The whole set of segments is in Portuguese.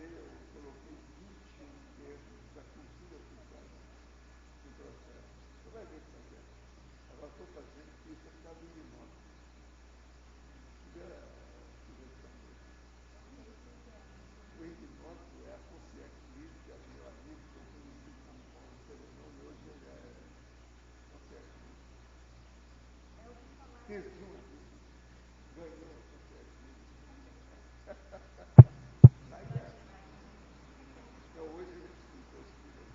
separei, eu coloquei 21 termos da cultura oficial no processo. Você vai ver que está vendo. Agora estou fazendo isso por causa do hipnose. Sugestão dele. O hipnose é a consciência crítica, meu amigo, que eu conheci em São Paulo, cerimônia, hoje ele é consciência crítica. Perdi um amigo, ganhou a consciência crítica. Lá e é. Então hoje ele explica os filhos.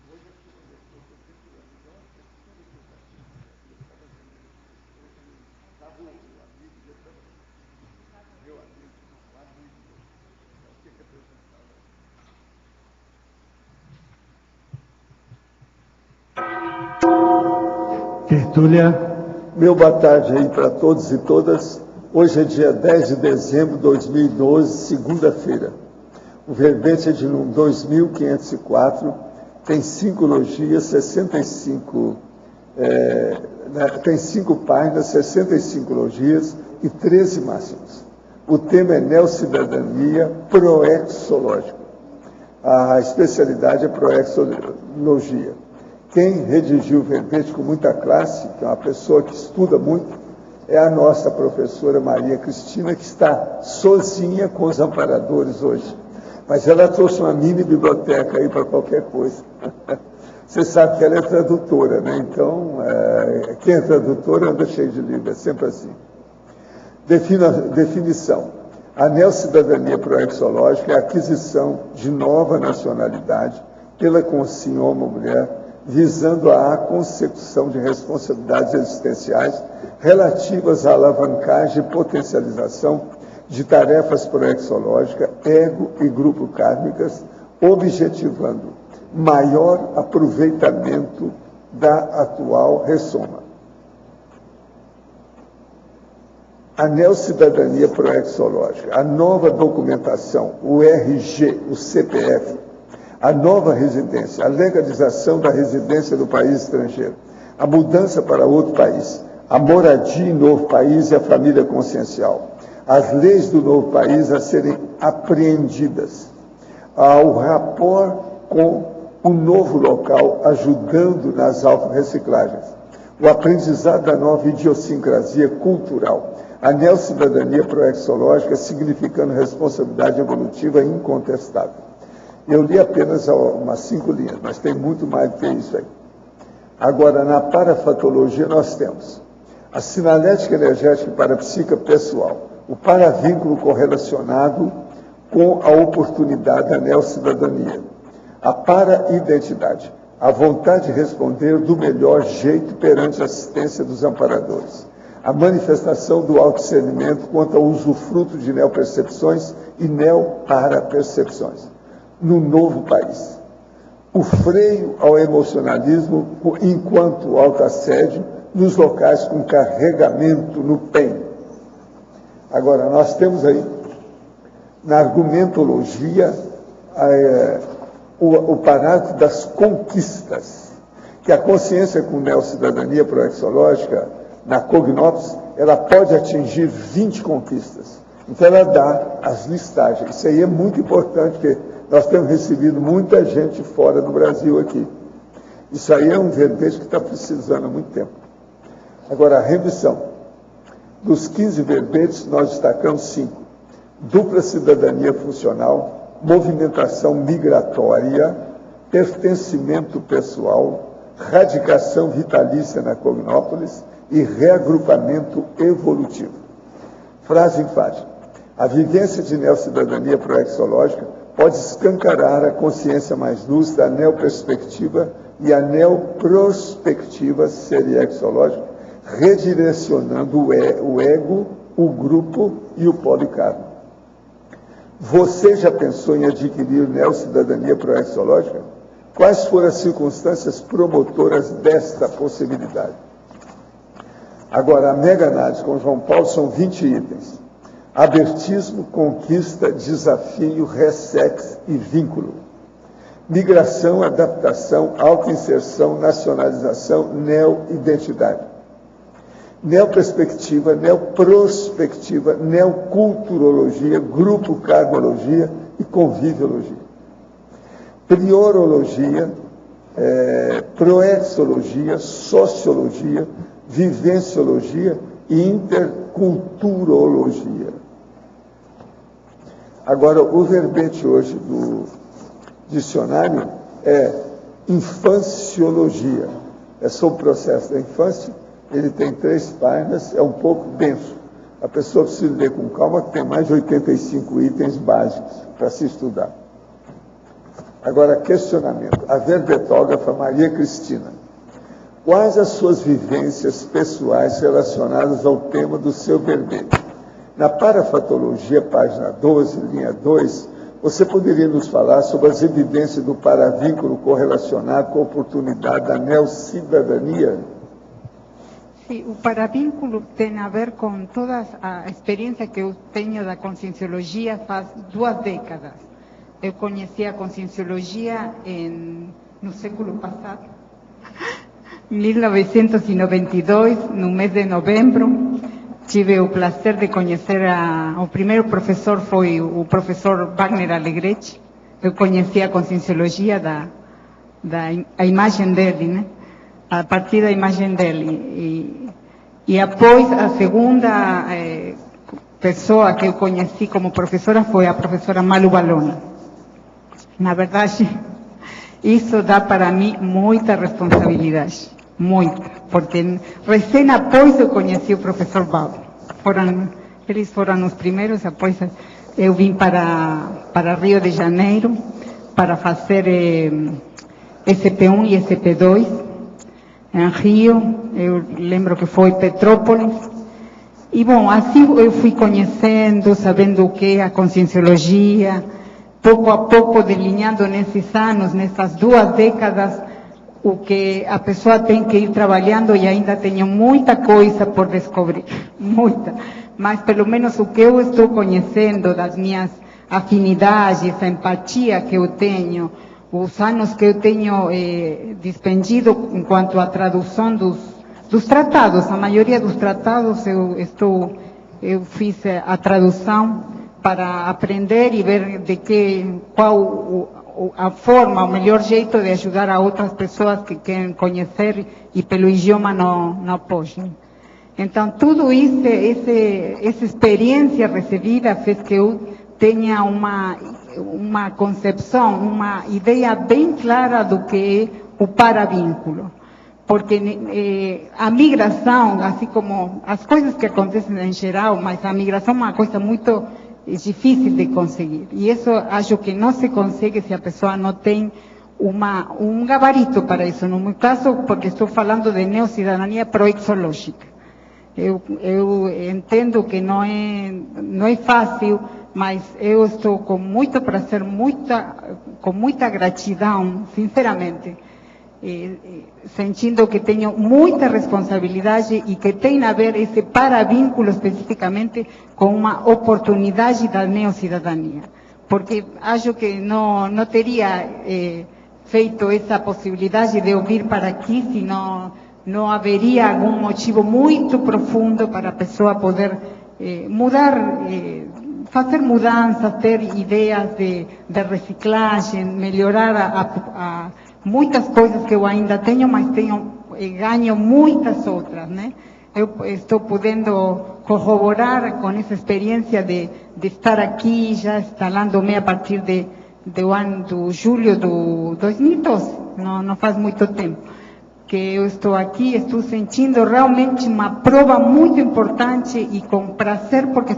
Hoje eu estou procurando, então, tudo que eu já fiz na minha vida, estava vendendo isso. Hoje ele estava o amigo dele também. Meu amigo, não, o amigo dele. Então, o que é apresentava? Tertúlia. Meu boa tarde aí para todos e todas. Hoje é dia 10 de dezembro de 2012, segunda-feira. O verbete é de número 2504, tem 5 logias, 65, tem 5 páginas, 65 logias e 13 máximos. O tema é neocidadania proexológico. A especialidade é proexologia. Quem redigiu o verbete com muita classe, que é uma pessoa que estuda muito, é a nossa professora Maria Cristina, que está sozinha com os amparadores hoje. Mas ela trouxe uma mini biblioteca aí para qualquer coisa. Você sabe que ela é tradutora, né? Então, quem é tradutor anda cheio de livro, é sempre assim. Definição. A neocidadania proexológica é a aquisição de nova nacionalidade pela consciência homem ou mulher, visando a consecução de responsabilidades existenciais relativas à alavancagem e potencialização de tarefas proexológicas, ego e grupo kármicas, objetivando maior aproveitamento da atual ressoma. A neocidadania proexológica, a nova documentação, o RG, o CPF, a nova residência, a legalização da residência do país estrangeiro, a mudança para outro país, a moradia em novo país e a família consciencial, as leis do novo país a serem apreendidas, ao rapport com o novo local, ajudando nas autorreciclagens, o aprendizado da nova idiosincrasia cultural, a neocidadania proexológica significando responsabilidade evolutiva incontestável. Eu li apenas umas 5 linhas, mas tem muito mais do que isso aí. Agora, na parafatologia, nós temos a sinalética energética e parapsíquica pessoal, o paravínculo correlacionado com a oportunidade da neocidadania, a para-identidade, a vontade de responder do melhor jeito perante a assistência dos amparadores, a manifestação do autodiscernimento quanto ao usufruto de neopercepções e neoparapercepções no novo país. O freio ao emocionalismo enquanto autoassédio nos locais com carregamento no PEN. Agora, nós temos aí, na argumentologia, o parágrafo das conquistas, que a consciência com neocidadania proexológica, na Cognópolis, ela pode atingir 20 conquistas. Então, ela dá as listagens. Isso aí é muito importante, porque nós temos recebido muita gente fora do Brasil aqui. Isso aí é um verbete que está precisando há muito tempo. Agora, a remissão. Dos 15 verbetes, nós destacamos 5. Dupla cidadania funcional, movimentação migratória, pertencimento pessoal, radicação vitalícia na Cognópolis e reagrupamento evolutivo. Frase enfática. A vivência de neocidadania proexológica pode escancarar a consciência mais lúcida, a neoperspectiva e a neoprospectiva seriexológica, redirecionando o ego, o grupo e o policarmo. Você já pensou em adquirir neocidadania proexológica? Quais foram as circunstâncias promotoras desta possibilidade? Agora, a mega análise com João Paulo são 20 itens. Abertismo, conquista, desafio, ressex e vínculo. Migração, adaptação, autoinserção, nacionalização, neo-identidade. neoperspectiva, neoprospectiva, neoculturologia, grupo cardiologia e conviviologia. Priorologia, proexologia, sociologia, vivenciologia e interculturologia. Agora, o verbete hoje do dicionário é infanciologia. É sobre o processo da infância, ele tem 3 páginas, é um pouco denso. A pessoa precisa ler com calma, que tem mais de 85 itens básicos para se estudar. Agora, questionamento. A verbetógrafa Maria Cristina. Quais as suas vivências pessoais relacionadas ao tema do seu verbete? Na parafatologia, página 12, linha 2, você poderia nos falar sobre as evidências do paravínculo correlacionado com a oportunidade da neocidadania? Sim, o paravínculo tem a ver com toda a experiência que eu tenho da conscienciologia faz 2 décadas. Eu conheci a conscienciologia no século passado, 1992, no mês de novembro. Tive o prazer de conhecer o primeiro professor foi o professor Wagner Alegrete. Eu conheci a conscienciologia a imagem dele, né? A partir da imagem dele. E após, a segunda pessoa que eu conheci como professora foi a professora Malu Balona. Na verdade, isso dá para mim muita responsabilidade, muita, porque recém após eu conheci o professor Baldo. Eles foram os primeiros, após eu vim para Rio de Janeiro para fazer SP1 e SP2 em Rio. Eu lembro que foi Petrópolis. E, bom, assim eu fui conhecendo, sabendo o que é a conscienciologia, pouco a pouco delineando nesses anos, nessas 2 décadas, o que a pessoa tem que ir trabalhando, e ainda tenho muita coisa por descobrir, muita. Mas pelo menos o que eu estou conhecendo das minhas afinidades, a empatia que eu tenho, os anos que eu tenho despendido enquanto à tradução dos tratados, a maioria dos tratados eu fiz a tradução para aprender e ver qual a forma, o melhor jeito de ajudar a outras pessoas que querem conhecer e pelo idioma não podem. Então, tudo isso, essa experiência recebida fez que eu tenha uma concepção, uma ideia bem clara do que é o paravínculo. Porque a migração, assim como as coisas que acontecem em geral, mas a migração é uma coisa muito difícil de conseguir. E isso acho que não se consegue se a pessoa não tem um gabarito para isso. No meu caso, porque estou falando de neocidadania proexológica. Eu entendo que não é fácil, mas eu estou com muito prazer, com muita gratidão, sinceramente, sentindo que tenho muita responsabilidade e que tem a ver esse paravínculo especificamente com uma oportunidade da neocidadania. Porque acho que não teria feito essa possibilidade de eu vir para aqui se não haveria algum motivo muito profundo para a pessoa poder mudar, fazer mudanças, ter ideias de reciclagem, melhorar muitas coisas que eu ainda tenho, mas ganho muitas outras, né? Eu estou podendo corroborar com essa experiência de estar aqui, já instalando-me a partir do julho de 2012, não faz muito tempo que eu estou aqui, estou sentindo realmente uma prova muito importante e com prazer, porque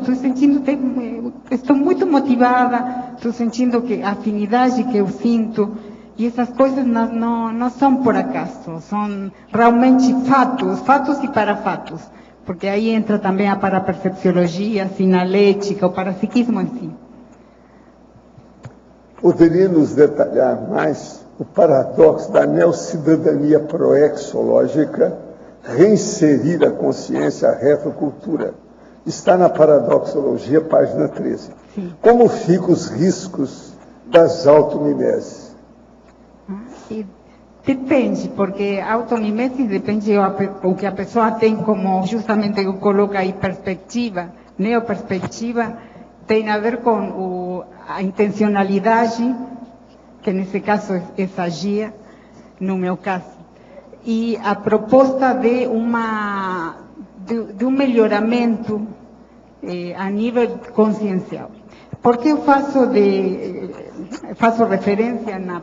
estou muito motivada, estou sentindo que a afinidade que eu sinto, e essas coisas não são por acaso, são realmente fatos e parafatos, porque aí entra também a parapercepciologia, a sinalética, o parapsiquismo em si. Poderia nos detalhar mais o paradoxo da neocidadania proexológica, reinserir a consciência, a retrocultura? Está na Paradoxologia, página 13. Sim. Como ficam os riscos das automimeses? Depende, porque a automimesis depende o que a pessoa tem como, justamente eu coloco aí, perspectiva, neoperspectiva, tem a ver com a intencionalidade, que nesse caso é essa guia, no meu caso, e a proposta de um melhoramento a nível consciencial. Porque eu faço referência na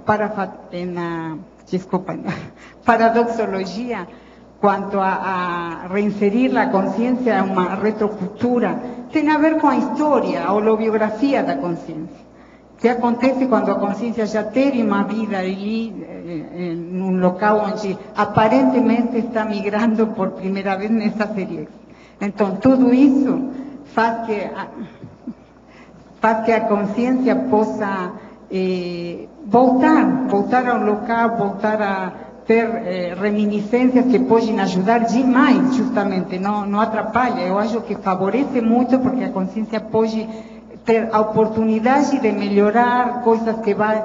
paradoxologia quanto a reinserir a consciência em uma retrocultura, tem a ver com a história, a holobiografia da consciência. O que acontece quando a consciência já teve uma vida ali, em um local onde aparentemente está migrando por primeira vez nessa série. Então, tudo isso faz que a consciência possa voltar ao local, voltar a ter reminiscências que podem ajudar demais, justamente, não atrapalha. Eu acho que favorece muito, porque a consciência pode ter a oportunidade de melhorar coisas que vai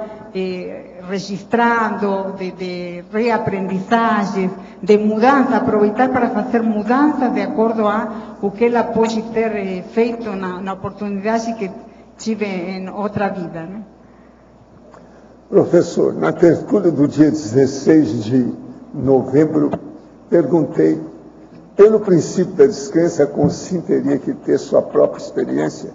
registrando, de reaprendizagens, de mudança, aproveitar para fazer mudanças de acordo a o que ela pode ter feito na oportunidade que tive em outra vida, né? Professor, na tertúlia do dia 16 de novembro, perguntei, pelo princípio da descrença, a consciência teria que ter sua própria experiência,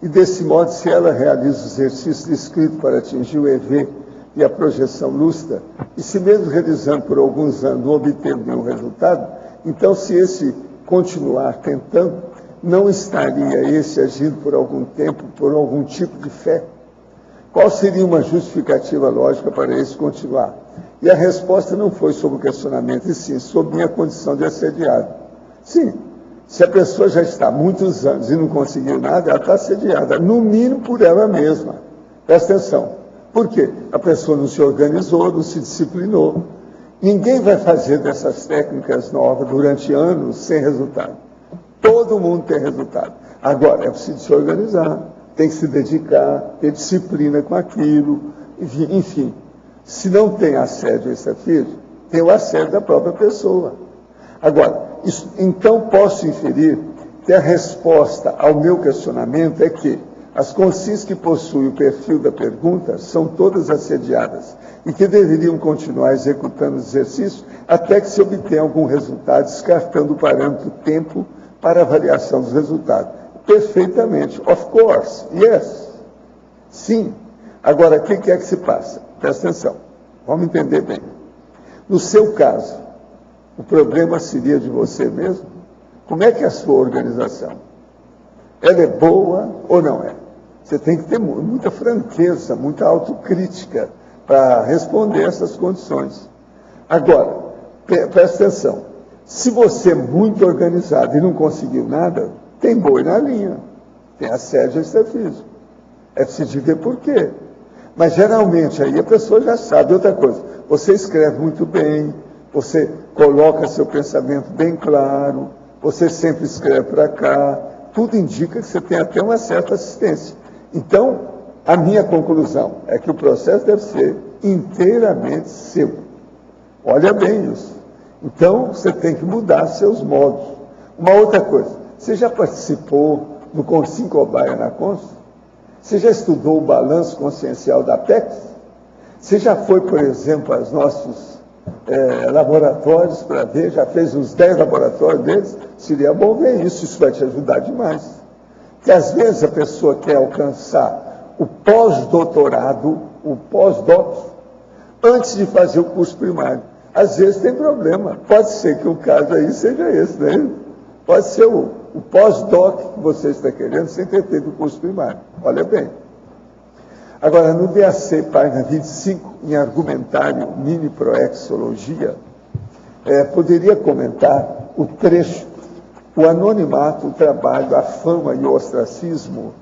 e desse modo, se ela realiza o exercício descrito para atingir o EV e a projeção lúcida, e se mesmo realizando por alguns anos não obter nenhum resultado, então se esse continuar tentando, não estaria esse agindo por algum tempo, por algum tipo de fé? Qual seria uma justificativa lógica para esse continuar? E a resposta não foi sobre o questionamento, e sim sobre minha condição de assediado. Sim, se a pessoa já está há muitos anos e não conseguiu nada, ela está assediada, no mínimo por ela mesma. Presta atenção. Por quê? A pessoa não se organizou, não se disciplinou. Ninguém vai fazer dessas técnicas novas durante anos sem resultado. Todo mundo tem resultado. Agora, é preciso se organizar, tem que se dedicar, ter disciplina com aquilo, enfim. Se não tem assédio extrafísico, tem o assédio da própria pessoa. Agora, então posso inferir que a resposta ao meu questionamento é que as consciências que possuem o perfil da pergunta são todas assediadas e que deveriam continuar executando os exercícios até que se obtenha algum resultado, descartando o parâmetro tempo para avaliação dos resultados. Perfeitamente. Of course. Yes. Sim. Agora, o que é que se passa? Presta atenção. Vamos entender bem. No seu caso, o problema seria de você mesmo? Como é que é a sua organização? Ela é boa ou não é? Você tem que ter muita franqueza, muita autocrítica para responder essas condições. Agora, presta atenção. Se você é muito organizado e não conseguiu nada, tem boi na linha, tem assédio extrafísico. É preciso ver por quê. Mas geralmente aí a pessoa já sabe. Outra coisa, você escreve muito bem, você coloca seu pensamento bem claro, você sempre escreve para cá, tudo indica que você tem até uma certa assistência. Então, a minha conclusão é que o processo deve ser inteiramente seu. Olha bem isso. Então, você tem que mudar seus modos. Uma outra coisa, você já participou do Consim Cobaia na Cons? Você já estudou o balanço consciencial da PEX? Você já foi, por exemplo, aos nossos laboratórios para ver, já fez uns 10 laboratórios deles? Seria bom ver isso vai te ajudar demais. Porque às vezes a pessoa quer alcançar o pós-doutorado, o pós-doc, antes de fazer o curso primário. Às vezes tem problema. Pode ser que o caso aí seja esse, né? Pode ser o pós-doc que você está querendo sem ter feito o curso primário. Olha bem. Agora, no DAC, página 25, em argumentário mini proexologia, poderia comentar o trecho: o anonimato, o trabalho, a fama e o ostracismo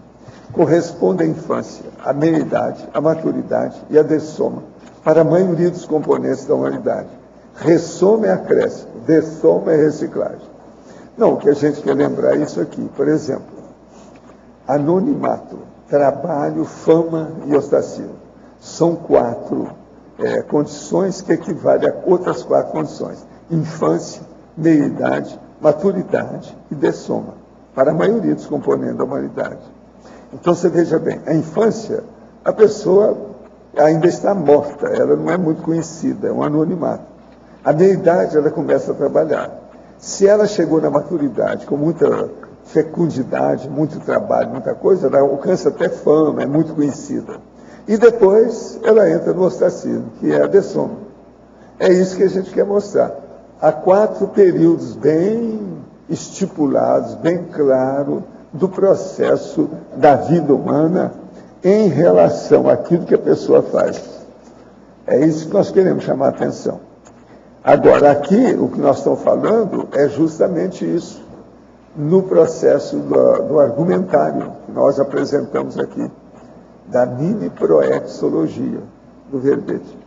correspondem à infância, à meia-idade, à maturidade e à dessoma, para a maioria dos componentes da humanidade. Ressoma é acréscimo, dessoma é reciclagem. Não, o que a gente quer lembrar é isso aqui. Por exemplo, anonimato, trabalho, fama e ostracismo. São 4 condições que equivalem a outras 4 condições: infância, meia-idade, maturidade e dessoma, para a maioria dos componentes da humanidade. Então você veja bem, a infância, a pessoa ainda está morta, ela não é muito conhecida, é um anonimato. A meia-idade ela começa a trabalhar. Se ela chegou na maturidade com muita fecundidade, muito trabalho, muita coisa, ela alcança até fama, é muito conhecida. E depois ela entra no ostracismo, que é a dessoma. É isso que a gente quer mostrar. Há 4 períodos bem estipulados, bem claros, do processo da vida humana em relação àquilo que a pessoa faz. É isso que nós queremos chamar a atenção. Agora, aqui, o que nós estamos falando é justamente isso, no processo do argumentário que nós apresentamos aqui, da mini-proexologia, do verbete.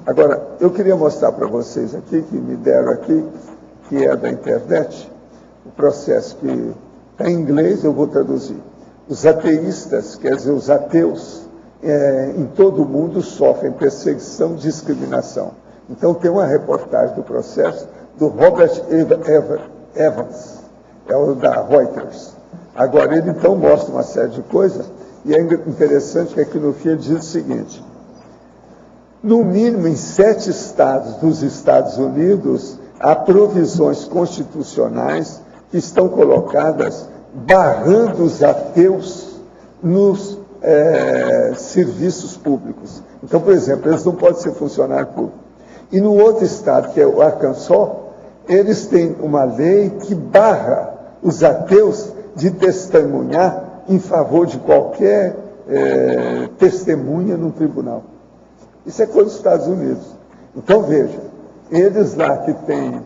Agora, eu queria mostrar para vocês aqui, que me deram aqui, que é da internet, o processo que está em inglês, eu vou traduzir. Os ateístas, quer dizer, os ateus, em todo o mundo sofrem perseguição e discriminação. Então tem uma reportagem do processo do Robert Evans, é o da Reuters. Agora ele então mostra uma série de coisas, e é interessante que aqui no fim ele diz o seguinte: no mínimo em 7 estados dos Estados Unidos, há provisões constitucionais que estão colocadas barrando os ateus nos serviços públicos. Então, por exemplo, eles não podem ser funcionários públicos. E no outro estado, que é o Arkansas, eles têm uma lei que barra os ateus de testemunhar em favor de qualquer testemunha no tribunal. Isso é coisa dos Estados Unidos. Então, veja, eles lá que têm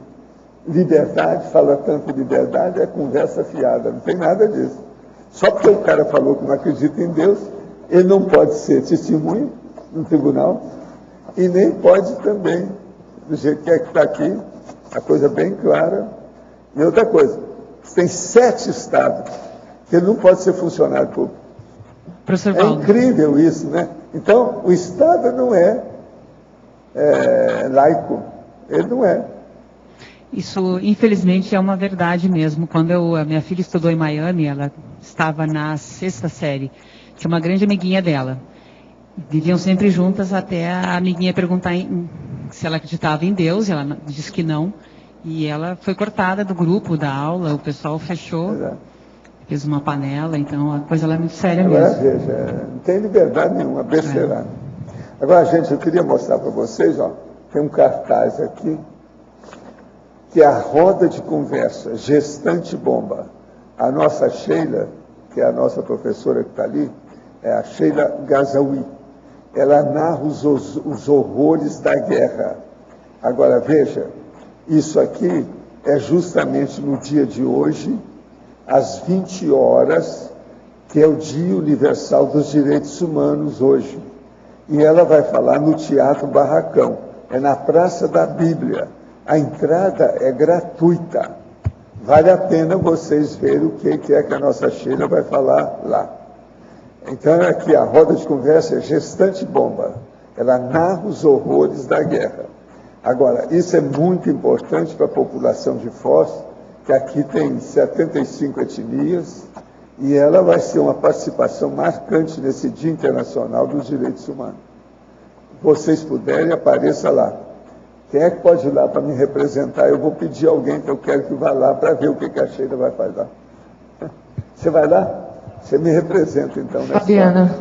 liberdade, fala tanto liberdade, é conversa fiada, não tem nada disso. Só porque o cara falou que não acredita em Deus, ele não pode ser testemunha no tribunal e nem pode também, do jeito que está aqui, a coisa bem clara. E outra coisa, tem 7 estados que ele não pode ser funcionário público. Professor É Paulo. incrível isso, né? Então, o Estado não é laico, ele não é. Isso, infelizmente, é uma verdade mesmo. Quando a minha filha estudou em Miami, ela estava na 6ª série, tinha uma grande amiguinha dela. Viviam sempre juntas até a amiguinha perguntar se ela acreditava em Deus, e ela disse que não. E ela foi cortada do grupo, da aula, o pessoal fechou, fez uma panela, então a coisa lá é muito séria Agora, mesmo. veja, não tem liberdade nenhuma, besteira. Agora, gente, eu queria mostrar para vocês, ó, tem um cartaz aqui, que é a roda de conversa, gestante bomba. A nossa Sheila, que é a nossa professora que está ali, é a Sheila Gazawi. Ela narra os horrores da guerra. Agora, veja, isso aqui é justamente no dia de hoje, às 20 horas, que é o Dia Universal dos Direitos Humanos hoje. E ela vai falar no Teatro Barracão, é na Praça da Bíblia. A entrada é gratuita. Vale a pena vocês verem o que é que a nossa Sheila vai falar lá. Então, aqui a roda de conversa é gestante bomba. Ela narra os horrores da guerra. Agora, isso é muito importante para a população de Foz, que aqui tem 75 etnias, e ela vai ser uma participação marcante nesse Dia Internacional dos Direitos Humanos. Se vocês puderem, apareça lá. Quem é que pode ir lá para me representar? Eu vou pedir alguém que eu quero que vá lá para ver o que a Sheila vai fazer. Você vai lá? Você me representa, então, né?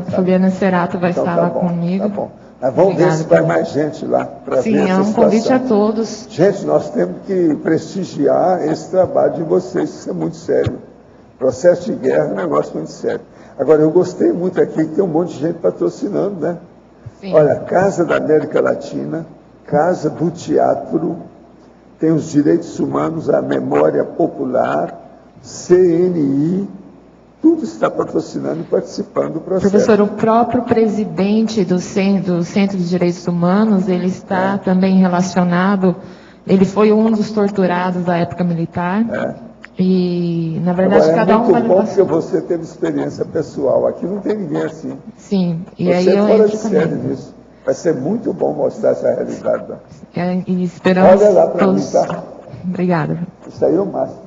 Fabiana Cerato vai Então, estar tá lá bom, comigo. Tá bom. Mas vamos ver se vai mais gente lá para ver Sim, é essa um convite a situação. todos. Gente, nós temos que prestigiar esse trabalho de vocês, isso é muito sério. Processo de guerra é um negócio muito sério. Agora, eu gostei muito aqui que tem um monte de gente patrocinando, né? Sim. Olha, Casa da América Latina, Casa do Teatro, tem os Direitos Humanos, a Memória Popular, CNI, tudo está patrocinando e participando do processo. Professor, o próprio presidente do Centro de Direitos Humanos, ele está também relacionado, ele foi um dos torturados da época militar. E, na verdade, agora, cada um é vai muito bom levar... porque você teve experiência pessoal. Aqui não tem ninguém assim. Sim, e Você aí é eu fora de entro série também. nisso. Vai ser muito bom mostrar essa realidade. E esperamos Olha lá para mim, todos... tá? Obrigada. Isso aí é o máximo.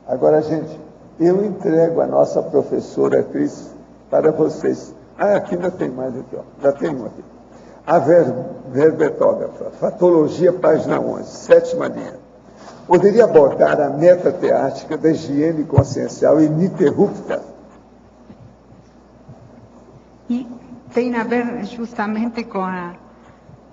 Agora, gente, eu entrego a nossa professora Cris para vocês. Aqui ainda tem mais aqui, ó. Já tem um aqui. A verbetógrafa, Fatologia, página 11, 7ª linha. Poderia abordar a metateática da higiene consciencial ininterrupta? E tem a ver justamente com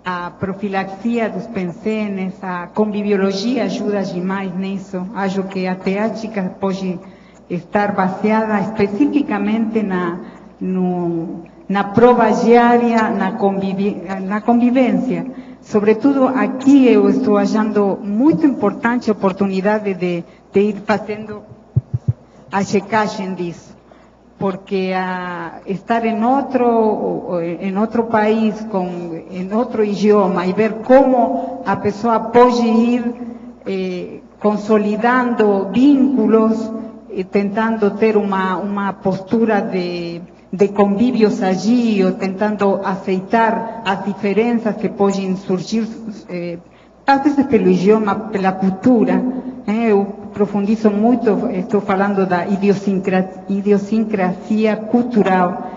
a profilaxia dos pensenes, a conviviologia ajuda demais nisso. Acho que a teática pode estar baseada especificamente na prova diária, na convivência. Sobretudo aqui eu estou achando muito importante a oportunidade de ir fazendo a checagem disso. Porque estar em outro país, em outro idioma, e ver como a pessoa pode ir consolidando vínculos, e tentando ter uma postura de convívio sadio, tentando aceitar as diferenças que podem surgir, às vezes pelo idioma, pela cultura. Eu profundizo muito, estou falando da idiosincrasia cultural.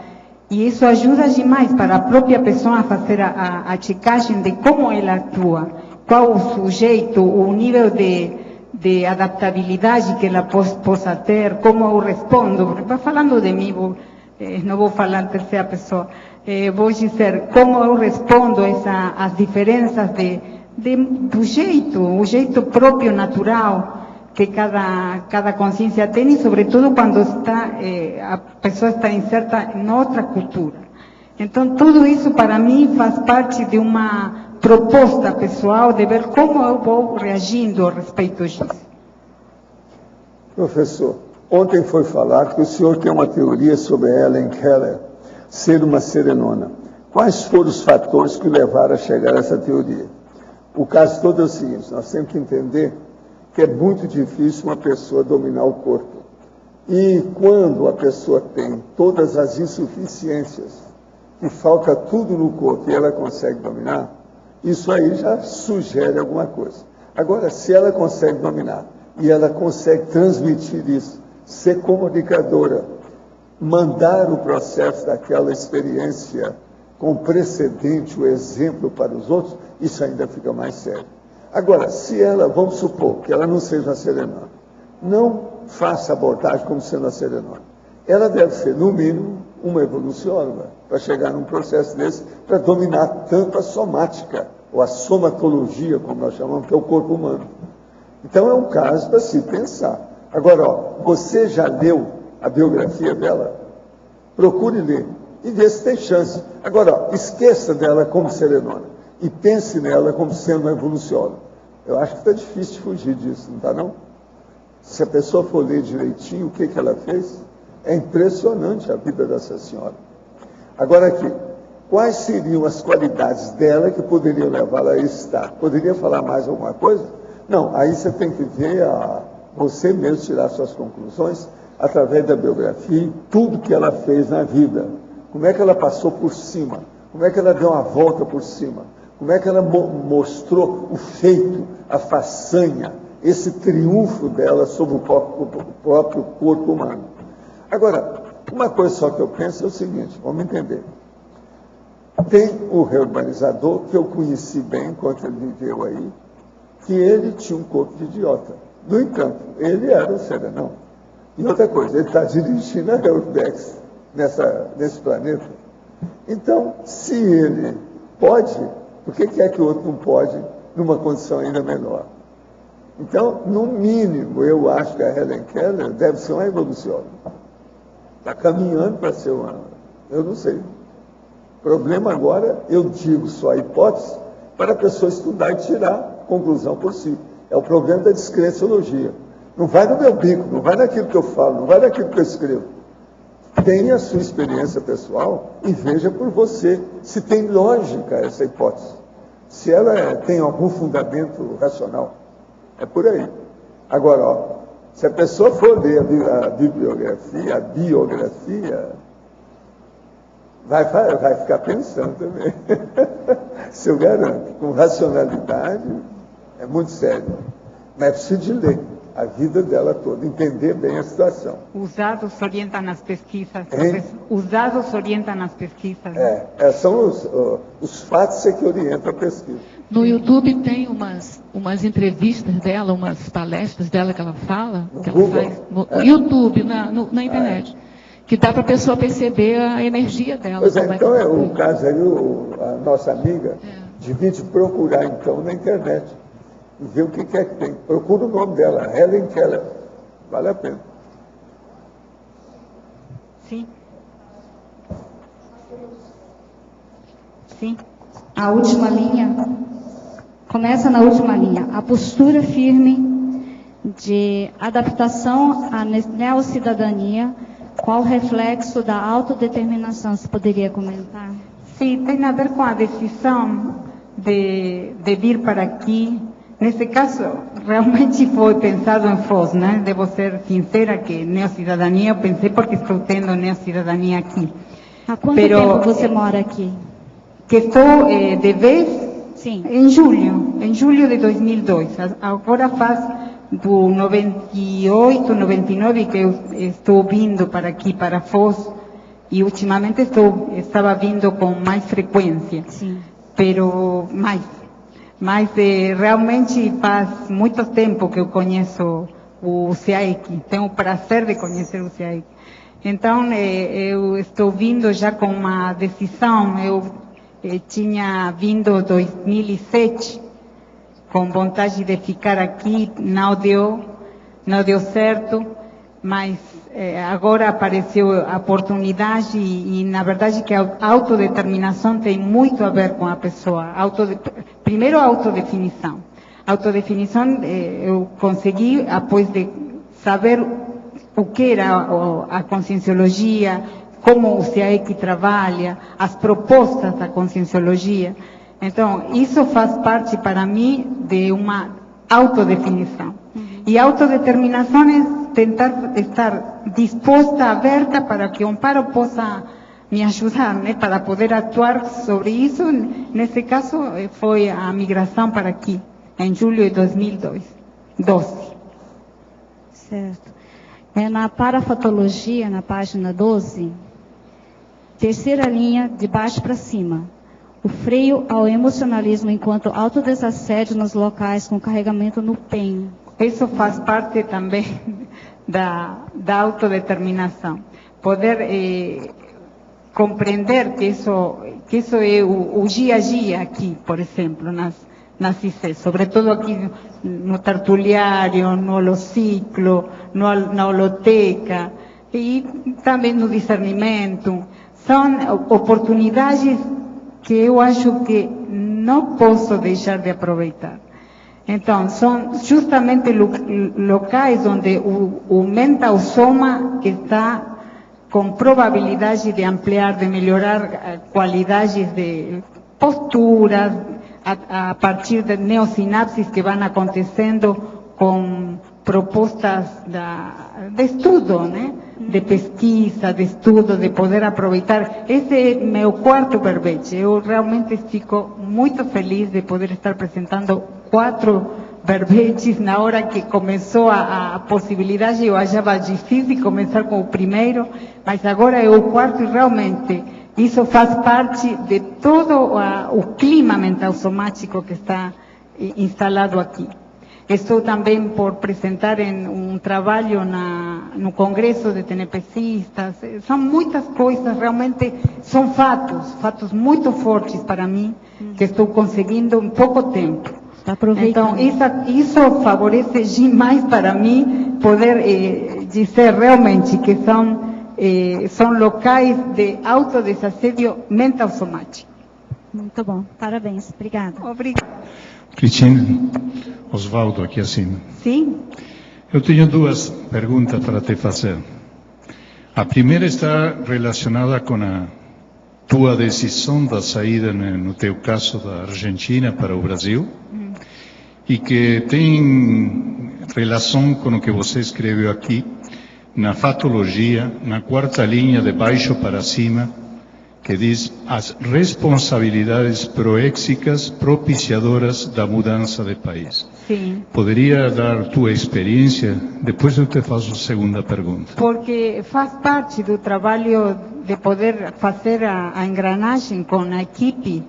E isso ajuda demais para a própria pessoa a fazer a checagem de como ela atua, qual o sujeito, o nível de adaptabilidade que ela possa ter, como eu respondo. Vai falando de mim, não vou falar em terceira pessoa. Vou dizer como eu respondo às diferenças do jeito, o jeito próprio, natural, que cada consciência tem, e sobretudo quando a pessoa está inserta em outra cultura. Então, tudo isso para mim faz parte de uma proposta pessoal de ver como eu vou reagindo a respeito disso. Professor, ontem foi falado que o senhor tem uma teoria sobre Helen Keller ser uma serenona. Quais foram os fatores que o levaram a chegar a essa teoria? O caso todo é o seguinte: nós temos que entender que é muito difícil uma pessoa dominar o corpo. E quando a pessoa tem todas as insuficiências, que falta tudo no corpo e ela consegue dominar, isso aí já sugere alguma coisa. Agora, se ela consegue dominar e ela consegue transmitir isso, ser comunicadora, mandar o processo daquela experiência com precedente, o exemplo para os outros, isso ainda fica mais sério. Agora, se ela, vamos supor que ela não seja a serenona, não faça abordagem como sendo a serenona. Ela deve ser, no mínimo, uma evolucióloga, para chegar num processo desse, para dominar tanto a somática, ou a somatologia, como nós chamamos, que é o corpo humano. Então, é um caso para se pensar. Agora, você já leu a biografia dela? Procure ler e vê se tem chance. Agora, esqueça dela como serenona e pense nela como sendo uma evolucióloga. Eu acho que está difícil de fugir disso, não está não? Se a pessoa for ler direitinho o que ela fez, é impressionante a vida dessa senhora. Agora aqui, quais seriam as qualidades dela que poderiam levá-la a esse estado? Poderia falar mais alguma coisa? Não, aí você tem que ver, você mesmo tirar suas conclusões através da biografia e tudo que ela fez na vida. Como é que ela passou por cima? Como é que ela deu uma volta por cima? Como é que ela mostrou o feito, a façanha, esse triunfo dela sobre o próprio corpo humano? Agora, uma coisa só que eu penso é o seguinte, vamos entender. Tem o reurbanizador, que eu conheci bem enquanto ele viveu aí, que ele tinha um corpo de idiota. No entanto, ele era um serenão. E outra coisa, ele está dirigindo a Eurdex nesse planeta. Então, se ele pode, por que é que o outro não pode numa condição ainda melhor? Então, no mínimo, eu acho que a Helen Keller deve ser uma evolucióloga. Está caminhando para ser uma... Eu não sei. O problema agora, eu digo só a hipótese, para a pessoa estudar e tirar conclusão por si. É o problema da discrenciologia. Não vai no meu bico, não vai naquilo que eu falo, não vai naquilo que eu escrevo. Tenha a sua experiência pessoal e veja por você se tem lógica essa hipótese. Se ela tem algum fundamento racional. É por aí. Agora, se a pessoa for ler a biografia, Vai ficar pensando também. Se eu garanto, com racionalidade, é muito sério. Mas é preciso de ler a vida dela toda, entender bem a situação. Os dados orientam as pesquisas. Hein? Os dados orientam as pesquisas. São os fatos que orientam a pesquisa. No YouTube tem umas entrevistas dela, umas palestras dela que ela fala, No que Google? ela faz no YouTube, na internet. Que dá para a pessoa perceber a energia dela. Pois é, como então que é o tá. caso aí, a nossa amiga devia te procurar então na internet e ver o que é que tem. Procura o nome dela, Helen Keller. Vale a pena. Sim. Sim. A última linha, começa na última linha. A postura firme de adaptação à neocidadania, qual reflexo da autodeterminação? Você poderia comentar? Sim, tem a ver com a decisão de vir para aqui. Nesse caso, realmente foi pensado em Foz, né? Devo ser sincera que neocidadania, eu pensei porque estou tendo neocidadania aqui. Há quanto tempo você mora aqui? Que estou de vez Sim. em julho de 2002. Agora faz do 98, 99 que eu estou vindo para aqui, para Foz, e ultimamente estava vindo com mais frequência. Sim. Pero mas realmente faz muito tempo que eu conheço o CIAEC, tenho o prazer de conhecer o CIAEC. Então, eu estou vindo já com uma decisão. Eu tinha vindo em 2007 com vontade de ficar aqui, não deu certo, mas agora apareceu a oportunidade e na verdade que a autodeterminação tem muito a ver com a pessoa. Primeiro, a autodefinição. Autodefinição eu consegui após de saber o que era a conscienciologia, como o CIAEC trabalha, as propostas da conscienciologia. Então, isso faz parte para mim de uma autodefinição. E autodeterminação é tentar estar disposta, aberta para que o Amparo possa me ajudar, né, para poder atuar sobre isso. Nesse caso, foi a migração para aqui, em julho de 2012. Certo. Na parafatologia, na página 12, terceira linha, de baixo para cima. O freio ao emocionalismo enquanto autodesassédio nos locais com carregamento no PEN. Isso faz parte também da autodeterminação. Poder compreender que isso é o dia a dia aqui, por exemplo, nas ICs, sobretudo aqui no Tertuliário, no Holociclo, na Holoteca, e também no discernimento. São oportunidades que eu acho que não posso deixar de aproveitar. Então, são justamente locais onde o mental soma está com probabilidade de ampliar, de melhorar qualidades de posturas, a partir de neosinapses que vão acontecendo com propostas de estudo, né? De pesquisa, de estudo, de poder aproveitar. Esse é meu quarto verbete. Eu realmente fico muito feliz de poder estar apresentando 4 verbetes. Na hora que começou a possibilidade, eu achava difícil começar com o primeiro, mas agora é o quarto e realmente isso faz parte de todo o clima mental somático que está instalado aqui. Estou também por apresentar um trabalho no Congresso de TNPCistas. São muitas coisas, realmente são fatos muito fortes para mim, que estou conseguindo em pouco tempo. Então, isso favorece demais para mim poder dizer realmente que são locais de autodesassédio mental somático. Muito bom, parabéns, obrigada. Obrigada. Cristina, Osvaldo aqui acima. Sim. Eu tenho 2 perguntas para te fazer. A primeira está relacionada com a tua decisão da saída, no teu caso, da Argentina para o Brasil, e que tem relação com o que você escreveu aqui, na fatologia, na 4ª linha de baixo para cima, que diz as responsabilidades proéxicas propiciadoras da mudança de país. Sim. Poderia dar tua experiência? Depois eu te faço a segunda pergunta. Porque faz parte do trabalho de poder fazer a engranagem com a equipe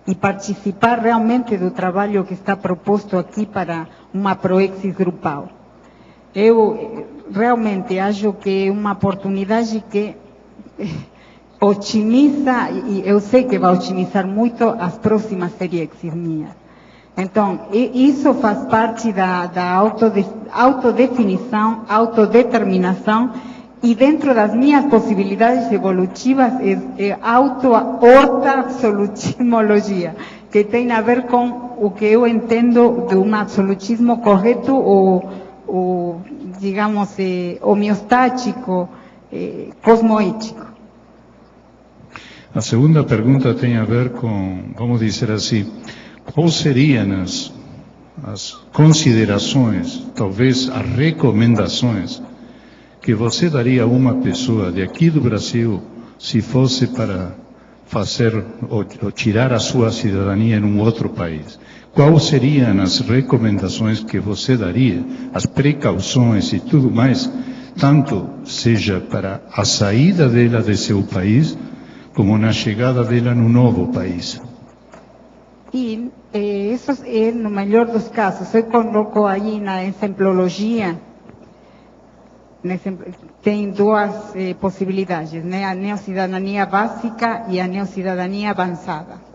e participar realmente do trabalho que está proposto aqui para uma Proexis grupal. Eu realmente acho que é uma oportunidade que otimiza, e eu sei que vai otimizar muito as próximas Seriexis minhas. Então, isso faz parte da autodefinição, autodeterminação, e dentro das minhas possibilidades evolutivas é auto-horta-absolutismologia, que tem a ver com o que eu entendo de um absolutismo correto ou digamos, homeostático, cosmoético. A segunda pergunta tem a ver com, vamos dizer assim, quais seriam as considerações, talvez as recomendações, que você daria a uma pessoa de aqui do Brasil, se fosse para fazer ou tirar a sua cidadania em um outro país? Quais seriam as recomendações que você daria, as precauções e tudo mais, tanto seja para a saída dela de seu país, como na chegada dela no novo país? E isso é no melhor dos casos. Eu coloco aí na exemplologia, tem duas possibilidades, né? A neocidadania básica e a neocidadania avançada.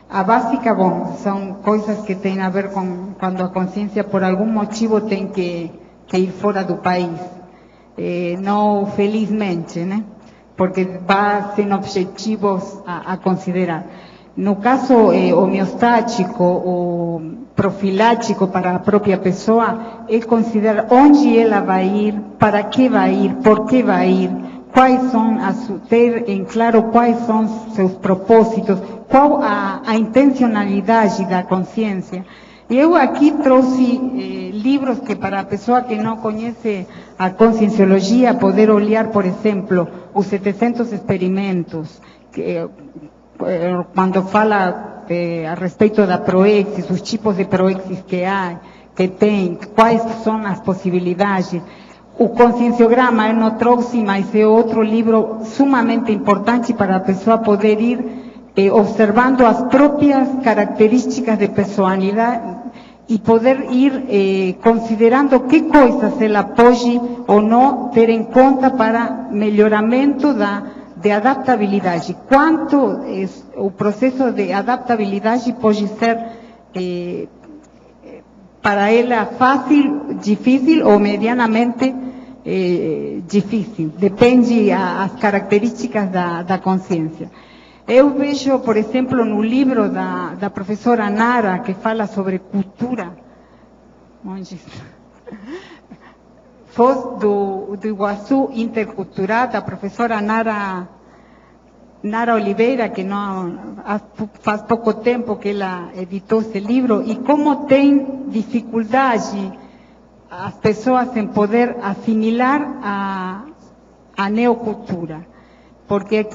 A básica, bom, são coisas que têm a ver com quando a consciência por algum motivo tem que ir fora do país. Não felizmente, né? Porque vai sem objetivos a considerar. No caso homeostático ou profilático para a própria pessoa, é considerar onde ela vai ir, para que vai ir, por que vai ir, quais são ter em claro quais são seus propósitos, qual a intencionalidade da consciência. Eu aqui trouxe livros que para a pessoa que não conhece a conscienciologia poder olhar, por exemplo, os 700 experimentos, que quando fala a respeito da Proexis, os tipos de Proexis que tem, quais são as possibilidades. O Conscienciograma eu não trouxe, mas é outro livro sumamente importante para a pessoa poder ir observando as próprias características de personalidade e poder ir considerando que coisas ela pode ou não ter em conta para melhoramento de adaptabilidade. Quanto o processo de adaptabilidade pode ser para ela fácil, difícil ou medianamente difícil. Depende as características da consciência. Eu vejo, por exemplo, no livro da professora Nara, que fala sobre cultura, onde Foz do Iguaçu Intercultural, da professora Nara Oliveira, que não faz pouco tempo que ela editou esse livro, e como tem dificuldade as pessoas em poder assimilar a neocultura. Porque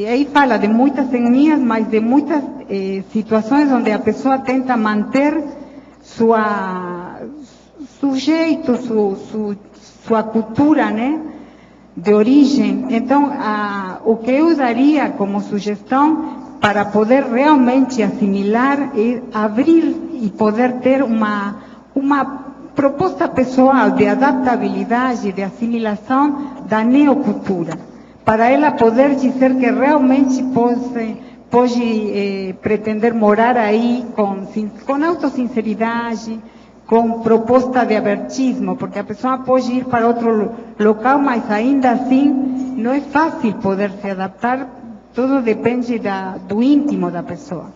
aí fala de muitas etnias, mas de muitas situações onde a pessoa tenta manter seu jeito, sua cultura, né, de origem. Então, o que eu daria como sugestão para poder realmente assimilar é abrir e poder ter uma proposta pessoal de adaptabilidade, de assimilação da neocultura, para ela poder dizer que realmente pode pretender morar aí com autossinceridade, com proposta de abertismo, porque a pessoa pode ir para outro local, mas ainda assim não é fácil poder se adaptar, tudo depende do íntimo da pessoa.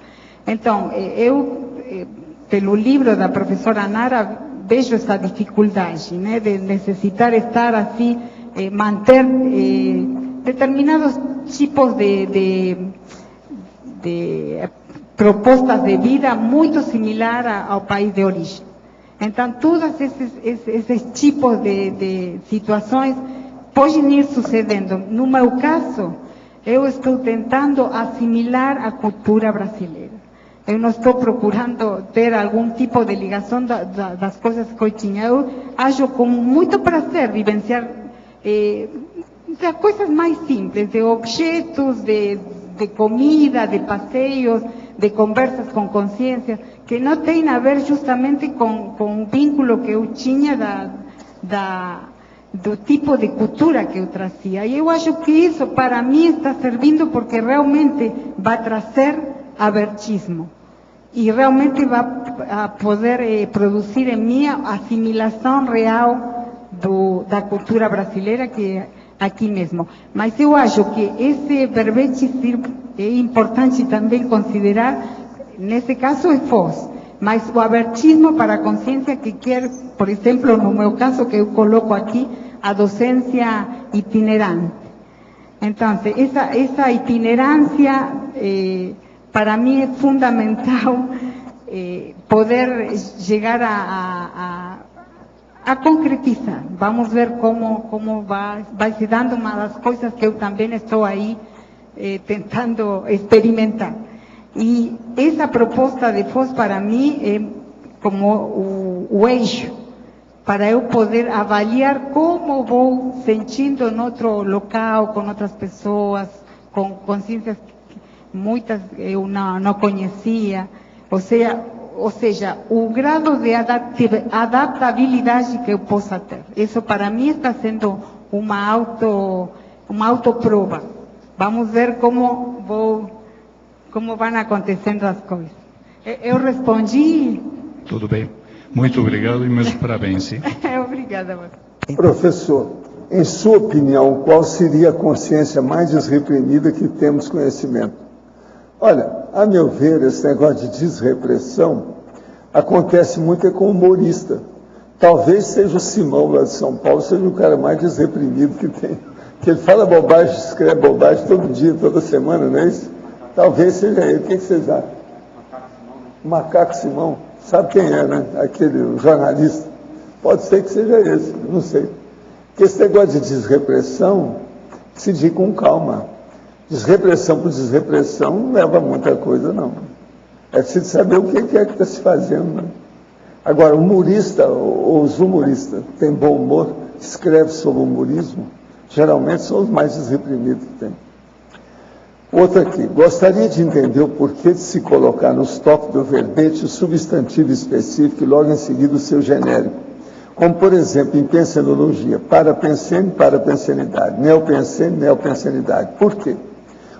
Então, eu, pelo livro da professora Nara, vejo essa dificuldade, né, de necessitar estar assim, manter determinados tipos de propostas de vida muito similar ao país de origem. Então, todos esses tipos de situações podem ir sucedendo. No meu caso, eu estou tentando assimilar a cultura brasileira. Eu não estou procurando ter algum tipo de ligação das coisas que eu tinha. Eu acho com muito prazer vivenciar das coisas mais simples, de objetos, de comida, de passeios, de conversas com consciência, que não tem a ver justamente com o vínculo que eu tinha do tipo de cultura que eu trazia. E eu acho que isso, para mim, está servindo porque realmente vai trazer abertismo. E realmente vai poder produzir em mim a assimilação real da cultura brasileira, que é aqui mesmo. Mas eu acho que esse verbete é importante também considerar, nesse caso é Foz, mas o abertismo para a consciência que quer, por exemplo, no meu caso, que eu coloco aqui, a docência itinerante. Então, essa itinerância, para mim é fundamental poder chegar a concretizar. Vamos ver como vai se dando uma das coisas que eu também estou aí tentando experimentar. E essa proposta de Foz, para mim, é como o eixo para eu poder avaliar como vou sentindo em outro local, com outras pessoas, com consciências que muitas eu não conhecia. Ou seja, o grado de adaptabilidade que eu possa ter. Isso para mim está sendo uma autoprova. Vamos ver como vão acontecendo as coisas. Eu respondi? Tudo bem. Muito obrigado e meus parabéns. Sim? Obrigada. Professor, em sua opinião, qual seria a consciência mais desreprimida que temos conhecimento? Olha, a meu ver, esse negócio de desrepressão acontece muito com humorista. Talvez seja o Simão lá de São Paulo, seja o cara mais desreprimido que tem. Que ele fala bobagem, escreve bobagem todo dia, toda semana, não é isso? Talvez seja ele. O que vocês acham? Macaco Simão. Sabe quem é, né? Aquele jornalista. Pode ser que seja esse, não sei. Porque esse negócio de desrepressão se diz com calma. Desrepressão por desrepressão não leva a muita coisa, não. É preciso saber o que é que está se fazendo, né? Agora, o humorista ou os humoristas têm bom humor, escreve sobre humorismo, geralmente são os mais desreprimidos que tem. Outro aqui, gostaria de entender o porquê de se colocar nos tópicos do verbete o substantivo específico e logo em seguida o seu genérico. Como, por exemplo, em pensenologia, parapensene, parapensenidade, neopensene, neopensenidade. Por quê?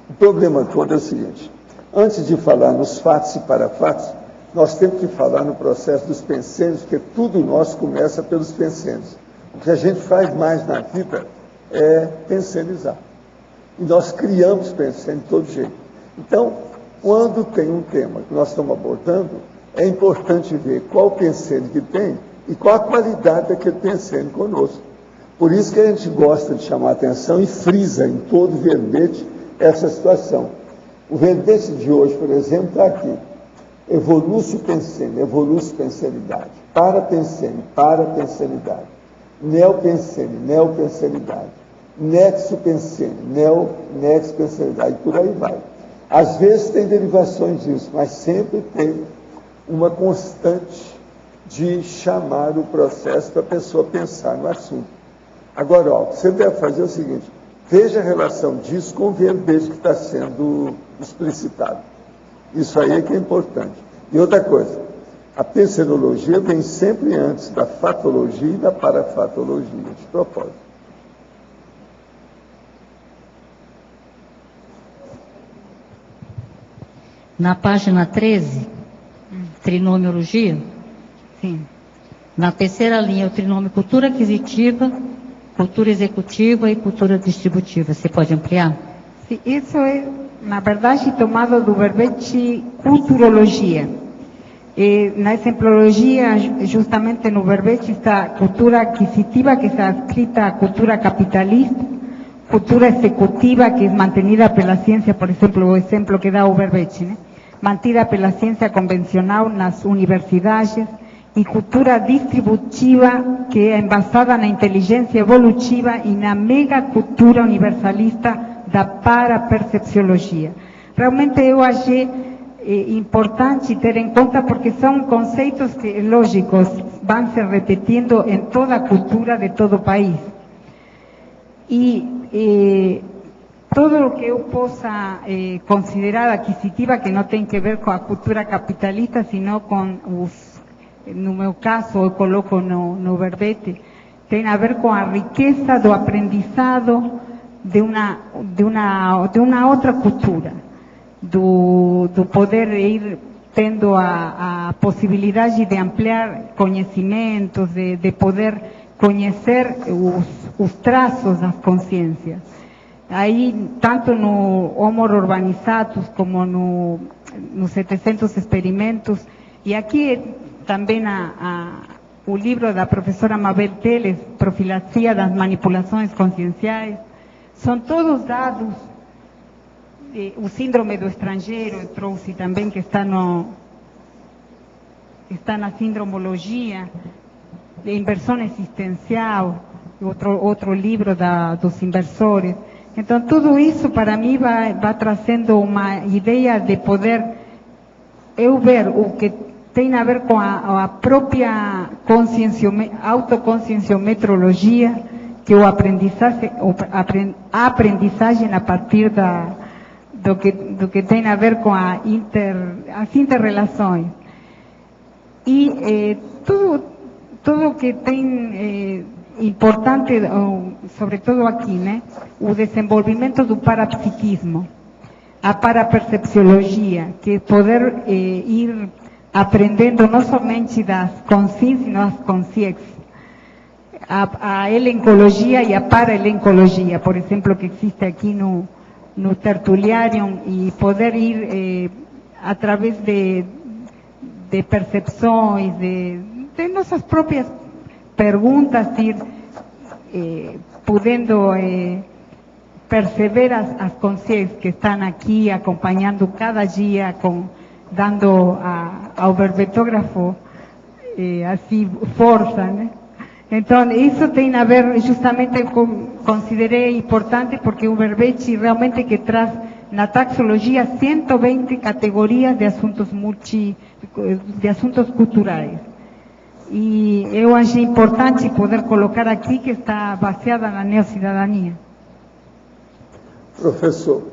O problema todo é o seguinte: antes de falar nos fatos e parafatos, nós temos que falar no processo dos pensênios, porque tudo nosso começa pelos pensênios. O que a gente faz mais na vida é pensenizar. E nós criamos pensênio de todo jeito. Então, quando tem um tema que nós estamos abordando, é importante ver qual o pensênio que tem e qual a qualidade daquele pensênio conosco. Por isso que a gente gosta de chamar a atenção e frisa em todo verbete essa situação. O verbete de hoje, por exemplo, está aqui. Evolúcio pensênio, evolúcio pensenidade. Parapensênio, parapensenidade. Neopensênio, neopensenidade. Nexo pensênio, nexo pensenidade. E por aí vai. Às vezes tem derivações disso, mas sempre tem uma constante de chamar o processo para a pessoa pensar no assunto. Agora, ó, você deve fazer o seguinte: veja a relação disso com o verbete que está sendo explicitado. Isso aí é que é importante. E outra coisa, a pensenologia vem sempre antes da fatologia e da parafatologia, de propósito. Na página 13, trinomiologia, Sim. na terceira linha, o trinômio cultura aquisitiva, cultura executiva e cultura distributiva. Você pode ampliar? Sim, isso é, na verdade, tomado do verbete culturologia. E na exemplologia, justamente no verbete, está cultura aquisitiva, que está escrita a cultura capitalista, cultura executiva, que é mantenida pela ciência, por exemplo, o exemplo que dá o verbete, né? Mantida pela ciência convencional nas universidades, e cultura distributiva, que é embasada na inteligência evolutiva e na mega cultura universalista da parapercepciologia. Realmente eu achei importante ter em conta, porque são conceitos que, lógicos, vão se repetindo em toda a cultura de todo o país. E todo o que eu possa considerar aquisitiva, que não tem que ver com a cultura capitalista, sino com no meu caso, eu coloco no verbete, tem a ver com a riqueza do aprendizado de uma outra cultura, do poder ir tendo a possibilidade de ampliar conhecimentos, de poder conhecer os traços das consciências. Aí, tanto no Homo Urbanizatus como nos 700 experimentos, e aqui também o livro da professora Mabel Teles, Profilaxia das Manipulações Conscienciais, são todos dados. O síndrome do estrangeiro, eu trouxe também, que está na sindromologia, de inversão existencial, outro livro dos inversores. Então, tudo isso, para mim, vai trazendo uma ideia de poder eu ver o que tem a ver com a própria autoconscienciometrologia, que a aprendizagem a partir do que tem a ver com as inter-relações. E tudo que tem importante, sobretudo aqui, né? O desenvolvimento do parapsiquismo, a parapercepciologia, que é poder ir aprendendo não somente das consciências, mas das consciências. A elencologia e a paraelencologia, por exemplo, que existe aqui no Tertuliarium, e poder ir através de percepções, de nossas próprias perguntas, ir podendo perceber as consciências que estão aqui acompanhando cada dia, dando ao verbetógrafo assim força, né? Então, isso tem a ver, justamente, considerei importante, porque o verbete realmente que traz na taxologia 120 categorias de assuntos culturais. E eu achei importante poder colocar aqui que está baseada na neocidadania. Professor,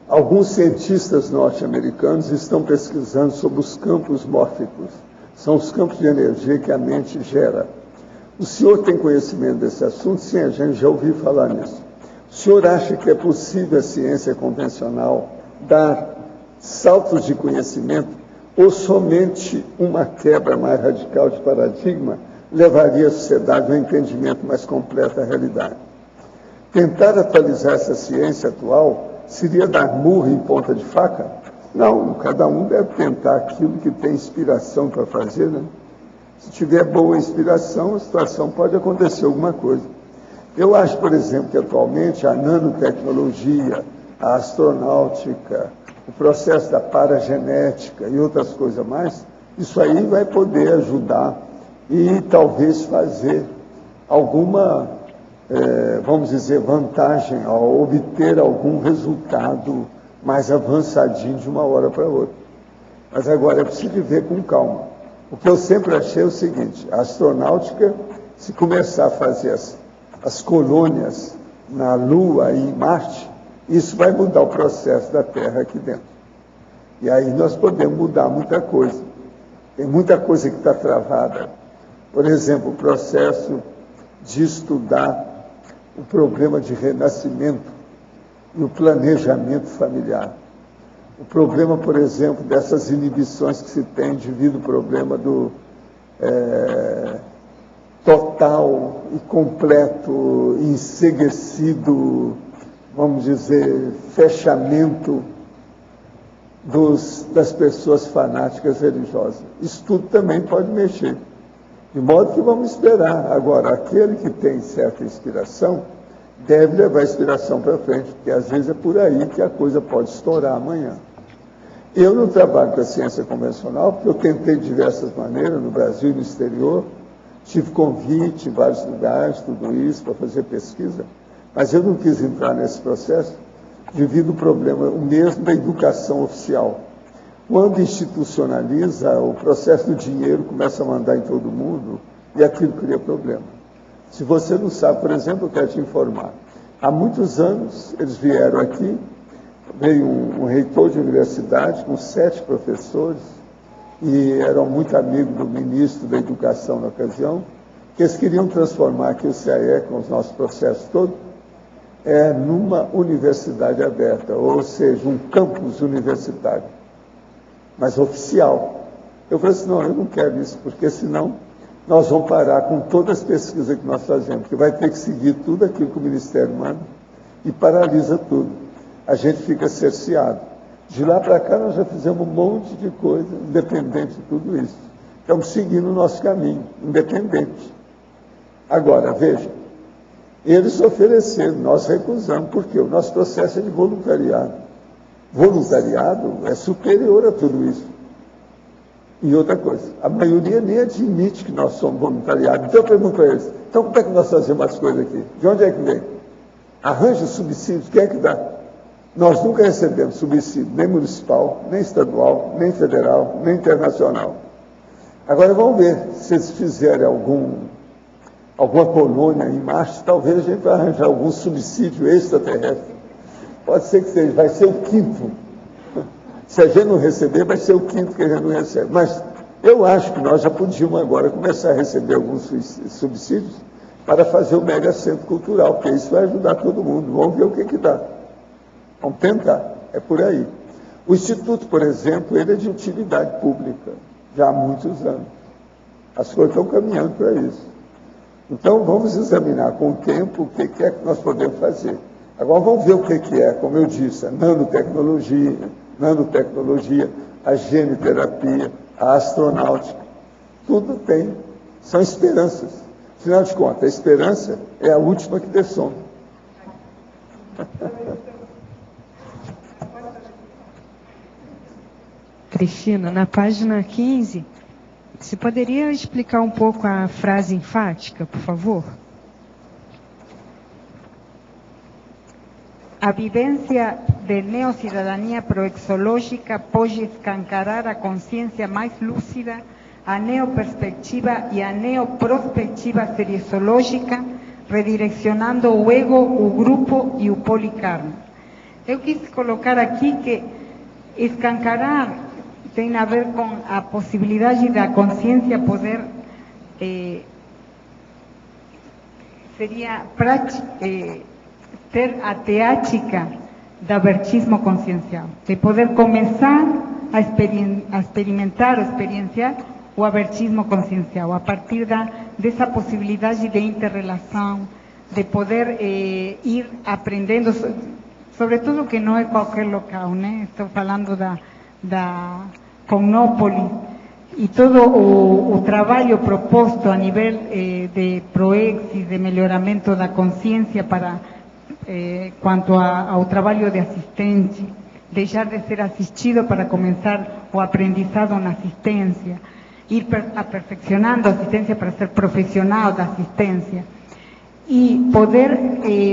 alguns cientistas norte-americanos estão pesquisando sobre os campos mórficos. São os campos de energia que a mente gera. O senhor tem conhecimento desse assunto? Sim, a gente já ouviu falar nisso. O senhor acha que é possível a ciência convencional dar saltos de conhecimento, ou somente uma quebra mais radical de paradigma levaria a sociedade a um entendimento mais completo da realidade? Tentar atualizar essa ciência atual seria dar murro em ponta de faca? Não, cada um deve tentar aquilo que tem inspiração para fazer, né? Se tiver boa inspiração, a situação pode acontecer alguma coisa. Eu acho, por exemplo, que atualmente a nanotecnologia, a astronáutica, o processo da paragenética e outras coisas mais, isso aí vai poder ajudar e talvez fazer alguma, vamos dizer, vantagem ao obter algum resultado mais avançadinho de uma hora para outra. Mas agora é preciso ver com calma. O que eu sempre achei é o seguinte: a astronáutica, se começar a fazer as colônias na Lua e em Marte, isso vai mudar o processo da Terra aqui dentro. E aí nós podemos mudar muita coisa. Tem muita coisa que está travada. Por exemplo, o processo de estudar o problema de renascimento e o planejamento familiar. O problema, por exemplo, dessas inibições que se tem devido ao problema do total e completo, enceguecido, vamos dizer, fechamento das pessoas fanáticas religiosas. Isso tudo também pode mexer. De modo que vamos esperar. Agora, aquele que tem certa inspiração deve levar a inspiração para frente, porque às vezes é por aí que a coisa pode estourar amanhã. Eu não trabalho com a ciência convencional, porque eu tentei de diversas maneiras, no Brasil e no exterior, tive convite em vários lugares, tudo isso, para fazer pesquisa, mas eu não quis entrar nesse processo, devido ao problema, o mesmo da educação oficial. Quando institucionaliza, o processo do dinheiro começa a mandar em todo mundo e aquilo cria problema. Se você não sabe, por exemplo, eu quero te informar. Há muitos anos eles vieram aqui, veio um reitor de universidade com 7 professores, e eram muito amigos do ministro da Educação na ocasião, que eles queriam transformar aqui o CAE, com os nossos processos todos, numa universidade aberta, ou seja, um campus universitário, mas oficial. Eu falei assim, não, eu não quero isso, porque senão nós vamos parar com todas as pesquisas que nós fazemos, porque vai ter que seguir tudo aquilo que o Ministério manda e paralisa tudo. A gente fica cerceado. De lá para cá nós já fizemos um monte de coisa, independente de tudo isso. Estamos seguindo o nosso caminho, independente. Agora, veja, eles ofereceram, nós recusamos, porque o nosso processo é de voluntariado. Voluntariado é superior a tudo isso. E outra coisa, a maioria nem admite que nós somos voluntariado. Então eu pergunto para eles, então como é que nós fazemos as coisas aqui? De onde é que vem? Arranja subsídios, quem é que dá? Nós nunca recebemos subsídio, nem municipal, nem estadual, nem federal, nem internacional. Agora vamos ver, se eles fizerem alguma colônia em Marte, talvez a gente vai arranjar algum subsídio extraterrestre. Pode ser que seja, vai ser o 5º. Se a gente não receber, vai ser o 5º que a gente não recebe. Mas eu acho que nós já podíamos agora começar a receber alguns subsídios para fazer o mega centro cultural, porque isso vai ajudar todo mundo. Vamos ver o que dá. Vamos tentar, é por aí. O Instituto, por exemplo, ele é de utilidade pública, já há muitos anos. As coisas estão caminhando para isso. Então, vamos examinar com o tempo o que é que nós podemos fazer. Agora, vamos ver o que é, como eu disse, a nanotecnologia, a genoterapia, a astronáutica. Tudo são esperanças. Afinal de contas, a esperança é a última que dessome. Cristina, na página 15, você poderia explicar um pouco a frase enfática, por favor? A vivência de neocidadania proexológica pode escancarar a consciência mais lúcida, a neoperspectiva e a neoprospectiva seriesológica, redirecionando o ego, o grupo e o polikarma. Eu quis colocar aqui que escancarar tem a ver com a possibilidade da consciência poder ter a teática do abertismo consciencial, de poder começar a experimentar, a experienciar o abertismo consciencial, a partir dessa possibilidade de interrelação, de poder ir aprendendo, sobretudo que não é qualquer local, né? Estou falando da Cosmópolis, e todo o trabalho proposto a nível de PROEXIS, de melhoramento da consciência para quanto ao trabalho de assistente, deixar de ser assistido para começar o aprendizado na assistência, ir aperfeiçoando a assistência para ser profissional da assistência, e poder,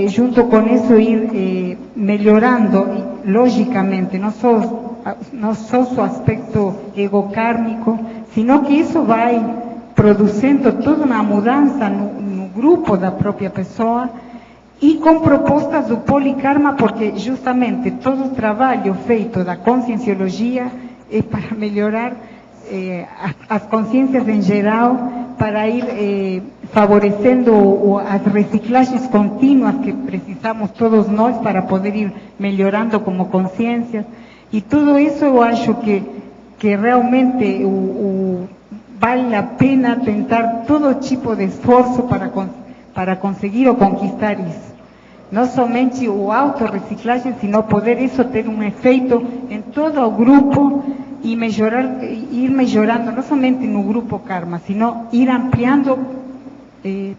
junto com isso, ir melhorando, logicamente, não só o aspecto egocármico, sino que isso vai produzindo toda uma mudança no grupo da própria pessoa, e com propostas do polikarma, porque justamente todo o trabalho feito da conscienciologia é para melhorar as consciências em geral, para ir favorecendo as reciclagens contínuas que precisamos todos nós para poder ir melhorando como consciências. E tudo isso eu acho que realmente vale a pena tentar todo tipo de esforço para conseguir ou conquistar isso. Não somente o autorreciclagem, sino poder isso ter um efeito em todo o grupo e ir melhorando, não somente no grupo karma, sino ir ampliando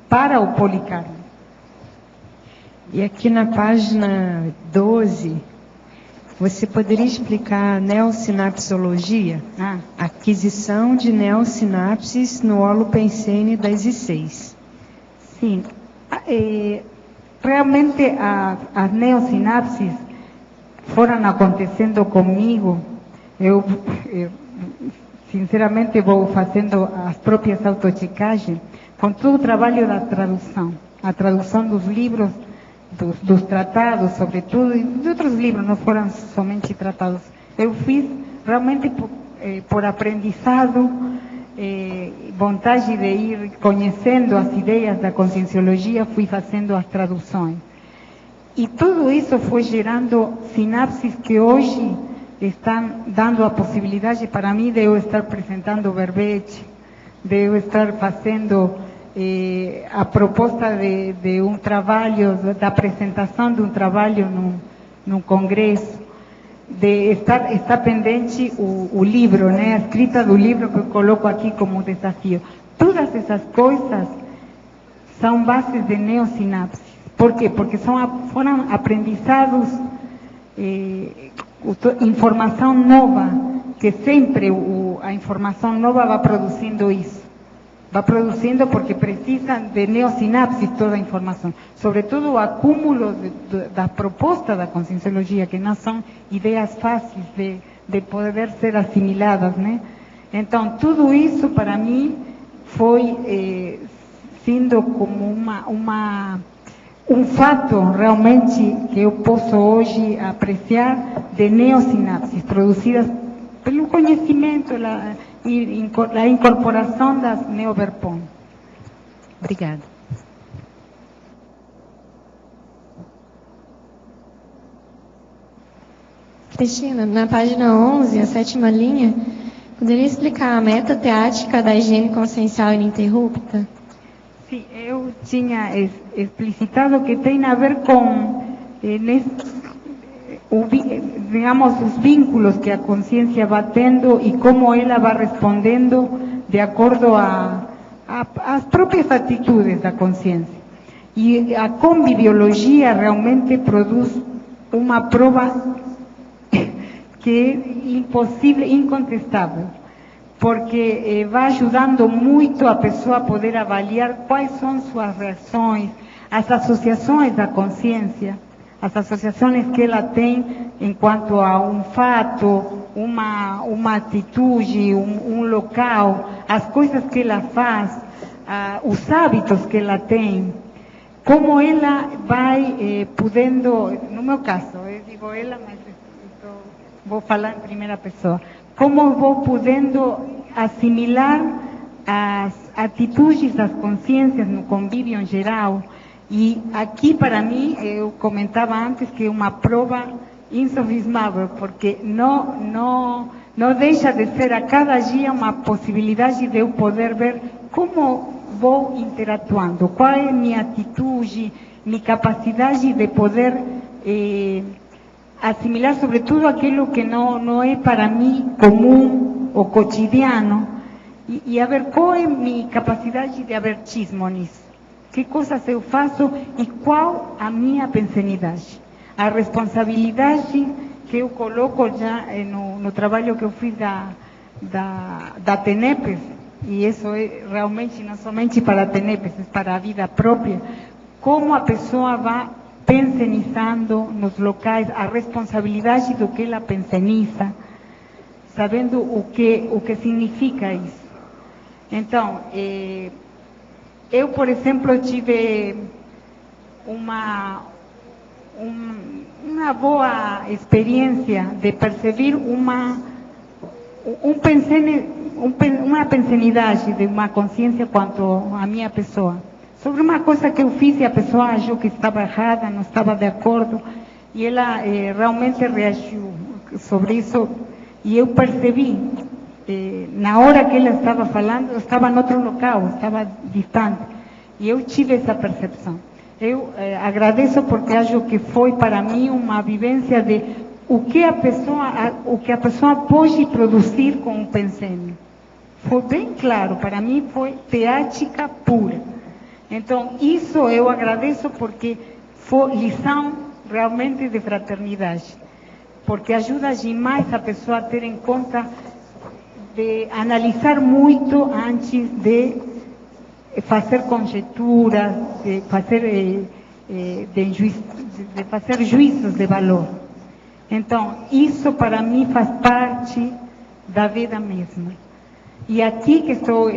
para o polikarma. E aqui na página 12, você poderia explicar a neossinapsologia? Aquisição de neossinapses no holopensene das I6. Sim. Realmente as neossinapses foram acontecendo comigo, eu sinceramente vou fazendo as próprias autochecagens com todo o trabalho da tradução. A tradução dos livros, dos tratados, sobretudo, e de outros livros, não foram somente tratados. Eu fiz realmente por aprendizado, vontade de ir conhecendo as ideias da conscienciologia, fui fazendo as traduções. E tudo isso foi gerando sinapses que hoje estão dando a possibilidade para mim de eu estar apresentando verbete, de eu estar fazendo a proposta de um trabalho, da apresentação de um trabalho num congresso, de estar pendente o livro, né, a escrita do livro que eu coloco aqui como desafio. Todas essas coisas são bases de neosinapse. Por quê? Porque foram aprendizados, informação nova, que sempre a informação nova vai produzindo isso. Vai produzindo porque precisa de neosinapses toda a informação. Sobretudo o acúmulo da proposta da conscienciologia, que não são ideias fáceis de poder ser assimiladas, né? Então, tudo isso para mim foi sendo como um fato realmente que eu posso hoje apreciar de neosinapses produzidas pelo conhecimento, a incorporação das neoverpon. Obrigada. Cristina, na página 11, a 7ª linha, poderia explicar a meta teática da higiene consciencial ininterrupta? Sim, eu tinha explicitado que tem a ver com, digamos, os vínculos que a consciência vai tendo e como ela vai respondendo de acordo às próprias atitudes da consciência. E a conviviologia realmente produz uma prova que é impossível, incontestável, porque vai ajudando muito a pessoa a poder avaliar quais são suas reações, as associações da consciência, as associações que ela tem enquanto a um fato, uma atitude, um local, as coisas que ela faz, os hábitos que ela tem, como ela vai podendo, no meu caso, eu digo ela, mas vou falar em primeira pessoa, como eu vou podendo assimilar as atitudes das consciências no convívio em geral. E aqui, para mim, eu comentava antes que é uma prova insofismável, porque não deixa de ser a cada dia uma possibilidade de eu poder ver como vou interatuando, qual é minha atitude, minha capacidade de poder assimilar, sobretudo, aquilo que não é para mim comum ou cotidiano, e a ver qual é minha capacidade de abertismo nisso. Que coisas eu faço e qual a minha pensenidade. A responsabilidade que eu coloco já no trabalho que eu fiz da TENEPES, e isso é realmente não somente para a TENEPES, é para a vida própria, como a pessoa vai pensenizando nos locais, a responsabilidade do que ela penseniza, sabendo o que significa isso. Então, eu, por exemplo, tive uma boa experiência de perceber uma pensenidade de uma consciência quanto à minha pessoa. Sobre uma coisa que eu fiz e a pessoa achou que estava errada, não estava de acordo, e ela realmente reagiu sobre isso, e eu percebi. Na hora que ela estava falando, eu estava em outro local, estava distante, e eu tive essa percepção. Eu agradeço porque acho que foi para mim uma vivência de o que a pessoa pode produzir com o pensamento. Foi bem claro, para mim foi teática pura. Então, isso eu agradeço porque foi lição realmente de fraternidade, porque ajuda demais a pessoa a ter em conta de analisar muito antes de fazer conjecturas, de fazer juízos de valor. Então, isso para mim faz parte da vida mesma. E aqui que estou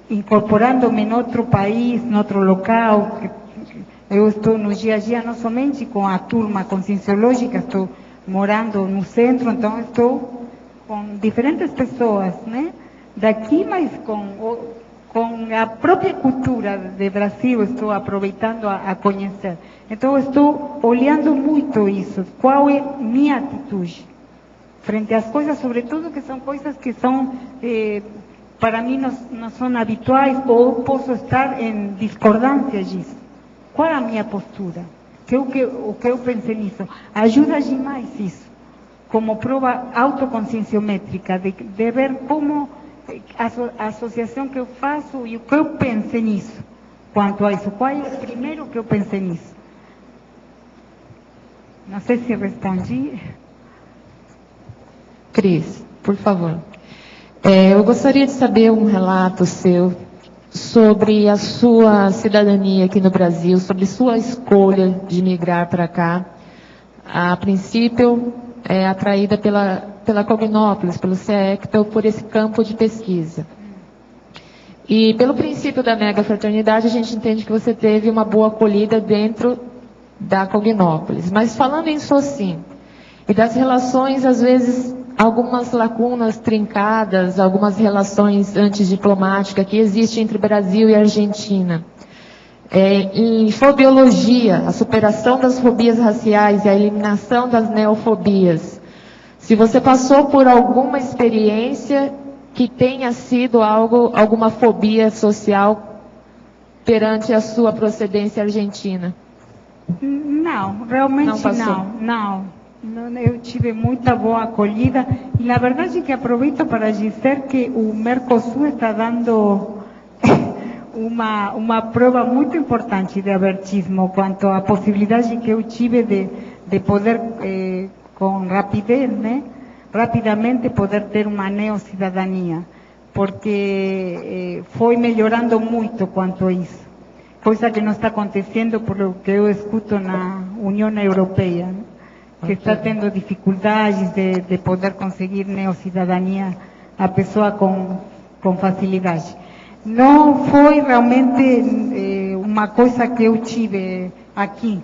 incorporando-me em outro país, em outro local, eu estou no dia a dia não somente com a turma conscienciológica, estou morando no centro, então estou com diferentes pessoas, né? Daqui, mas com a própria cultura do Brasil, estou aproveitando a conhecer. Então, estou olhando muito isso. Qual é minha atitude frente às coisas, sobretudo que são coisas que são, para mim, não são habituais, ou posso estar em discordância disso. Qual é a minha postura? O que eu pensei nisso? Ajuda demais isso, como prova autoconscienciométrica, de ver como a associação que eu faço e o que eu pensei nisso, quanto a isso. Qual é o primeiro que eu pensei nisso? Não sei se respondi. Cris, por favor. Eu gostaria de saber um relato seu sobre a sua cidadania aqui no Brasil, sobre sua escolha de migrar para cá. A princípio, atraída pela Cognópolis, pelo CEECTA, por esse campo de pesquisa. E pelo princípio da mega fraternidade, a gente entende que você teve uma boa acolhida dentro da Cognópolis. Mas falando em Socim, e das relações, às vezes, algumas lacunas trincadas, algumas relações antidiplomáticas que existem entre Brasil e Argentina. Em fobiologia, a superação das fobias raciais e a eliminação das neofobias. Se você passou por alguma experiência que tenha sido alguma fobia social perante a sua procedência argentina? Não, realmente não. Eu tive muita boa acolhida e na verdade que aproveito para dizer que o Mercosul está dando uma prova muito importante de abertismo quanto à possibilidade que eu tive de poder com rapidez, né, rapidamente poder ter uma neocidadania, porque foi melhorando muito quanto a isso, coisa que não está acontecendo por o que eu escuto na União Europeia, que está tendo dificuldades de poder conseguir neocidadania a pessoa com facilidade. Não foi realmente uma coisa que eu tive aqui.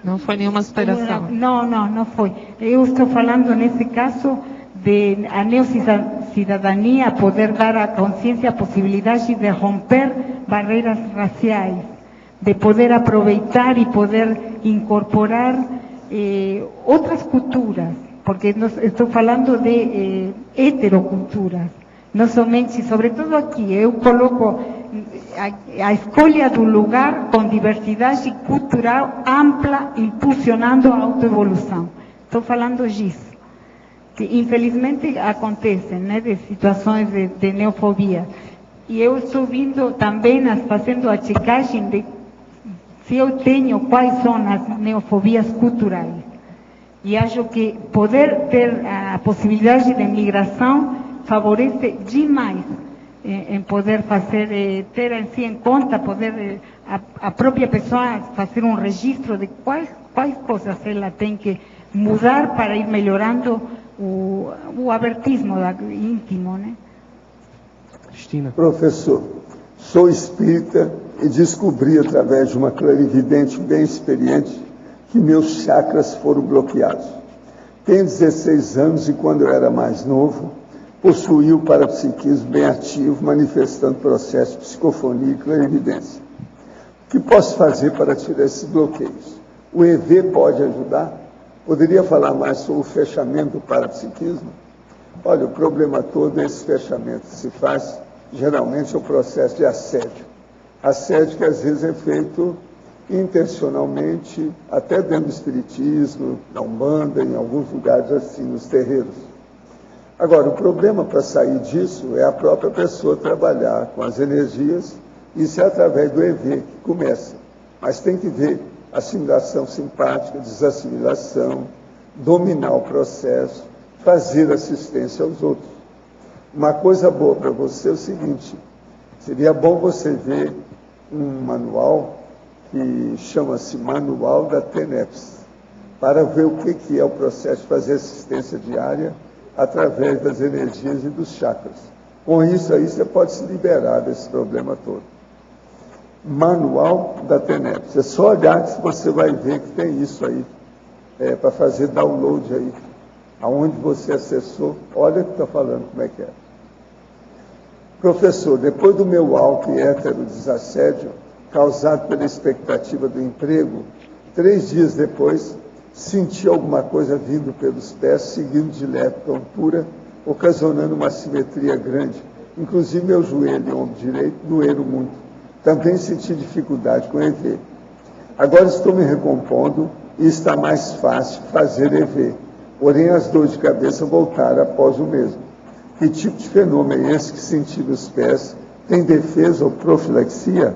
Não foi nenhuma superação? Não foi. Eu estou falando, nesse caso, de a neocidadania poder dar à consciência a possibilidade de romper barreiras raciais, de poder aproveitar e poder incorporar outras culturas, porque estou falando de heteroculturas, não somente, sobretudo aqui, eu coloco a escolha do lugar com diversidade cultural ampla, impulsionando a autoevolução. Estou falando disso, que infelizmente acontecem, né, de situações de neofobia. E eu estou vindo também fazendo a checagem de se eu tenho quais são as neofobias culturais. E acho que poder ter a possibilidade de migração favorece demais em poder fazer, ter em si em conta, poder a própria pessoa fazer um registro de quais coisas ela tem que mudar para ir melhorando o abertismo íntimo, né? Cristina. Professor, sou espírita e descobri através de uma clarividente bem experiente que meus chakras foram bloqueados. Tenho 16 anos e quando eu era mais novo, possuía o parapsiquismo bem ativo, manifestando processo de psicofonia e clarividência. O que posso fazer para tirar esses bloqueios? O EV pode ajudar? Poderia falar mais sobre o fechamento do parapsiquismo? Olha, o problema todo é esse fechamento que se faz, geralmente é o processo de assédio. Assédio que às vezes é feito intencionalmente, até dentro do espiritismo, na Umbanda, em alguns lugares assim, nos terreiros. Agora, o problema para sair disso é a própria pessoa trabalhar com as energias, isso é através do EV que começa. Mas tem que ver assimilação simpática, desassimilação, dominar o processo, fazer assistência aos outros. Uma coisa boa para você é o seguinte, seria bom você ver um manual que chama-se Manual da TENEPS. para ver o que é o processo de fazer assistência diária através das energias e dos chakras. Com isso aí, você pode se liberar desse problema todo. Manual da TENEPS. É só olhar que você vai ver que tem isso aí, para fazer download aí. Aonde você acessou, olha o que está falando, como é que é. Professor, depois do meu alto e hétero desassédio, causado pela expectativa do emprego, 3 dias depois, senti alguma coisa vindo pelos pés, seguindo de leve tontura, ocasionando uma assimetria grande. Inclusive meu joelho e ombro direito doeram muito. Também senti dificuldade com EV. Agora estou me recompondo e está mais fácil fazer EV. Porém, as dores de cabeça voltaram após o mesmo. Que tipo de fenômeno é esse que senti nos pés? Tem defesa ou profilaxia?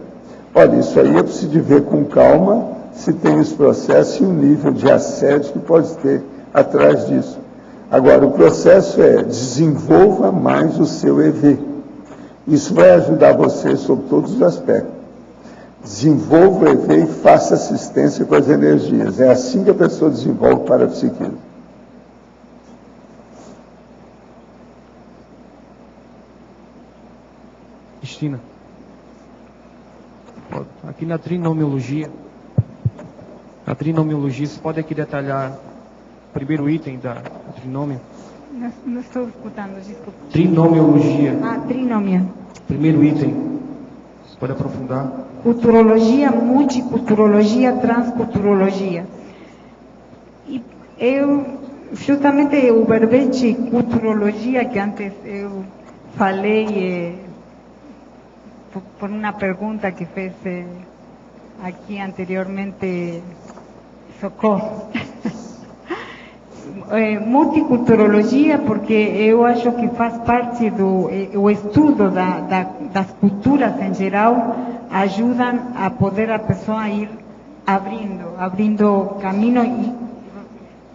Olha, isso aí é preciso de ver com calma se tem os processos e o nível de assédio que pode ter atrás disso. Agora, o processo é desenvolva mais o seu EV. Isso vai ajudar você sobre todos os aspectos. Desenvolva o EV e faça assistência com as energias. É assim que a pessoa desenvolve para a psiquismo. Cristina, aqui na trinomiologia, você pode aqui detalhar o primeiro item da trinômio? Não estou escutando, desculpa. Trinomiologia. Trinômia. Primeiro item, você pode aprofundar? Culturologia, multiculturologia, transculturologia. E eu, justamente o verbete culturologia, que antes eu falei por uma pergunta que fez aqui anteriormente Socorro. Multiculturologia, porque eu acho que faz parte do o estudo das culturas em geral, ajudam a poder a pessoa ir abrindo caminho e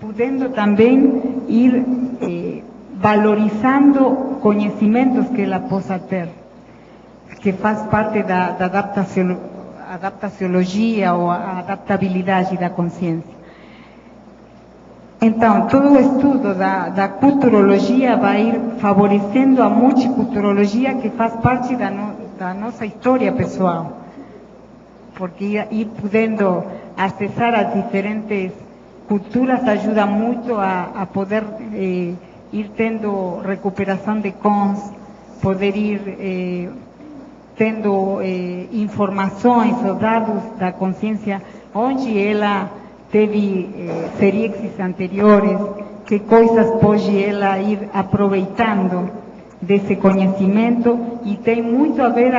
podendo também ir valorizando conhecimentos que ela possa ter, que faz parte da adaptaciologia ou a adaptabilidade da consciência. Então, todo o estudo da culturologia vai ir favorecendo a multiculturologia, que faz parte da nossa história pessoal, porque ir podendo acessar as diferentes culturas ajuda muito a poder ir tendo recuperação de cons, poder ir tendo informações ou dados da consciência, onde ela teve experiências anteriores, que coisas pode ela ir aproveitando desse conhecimento, e tem muito a ver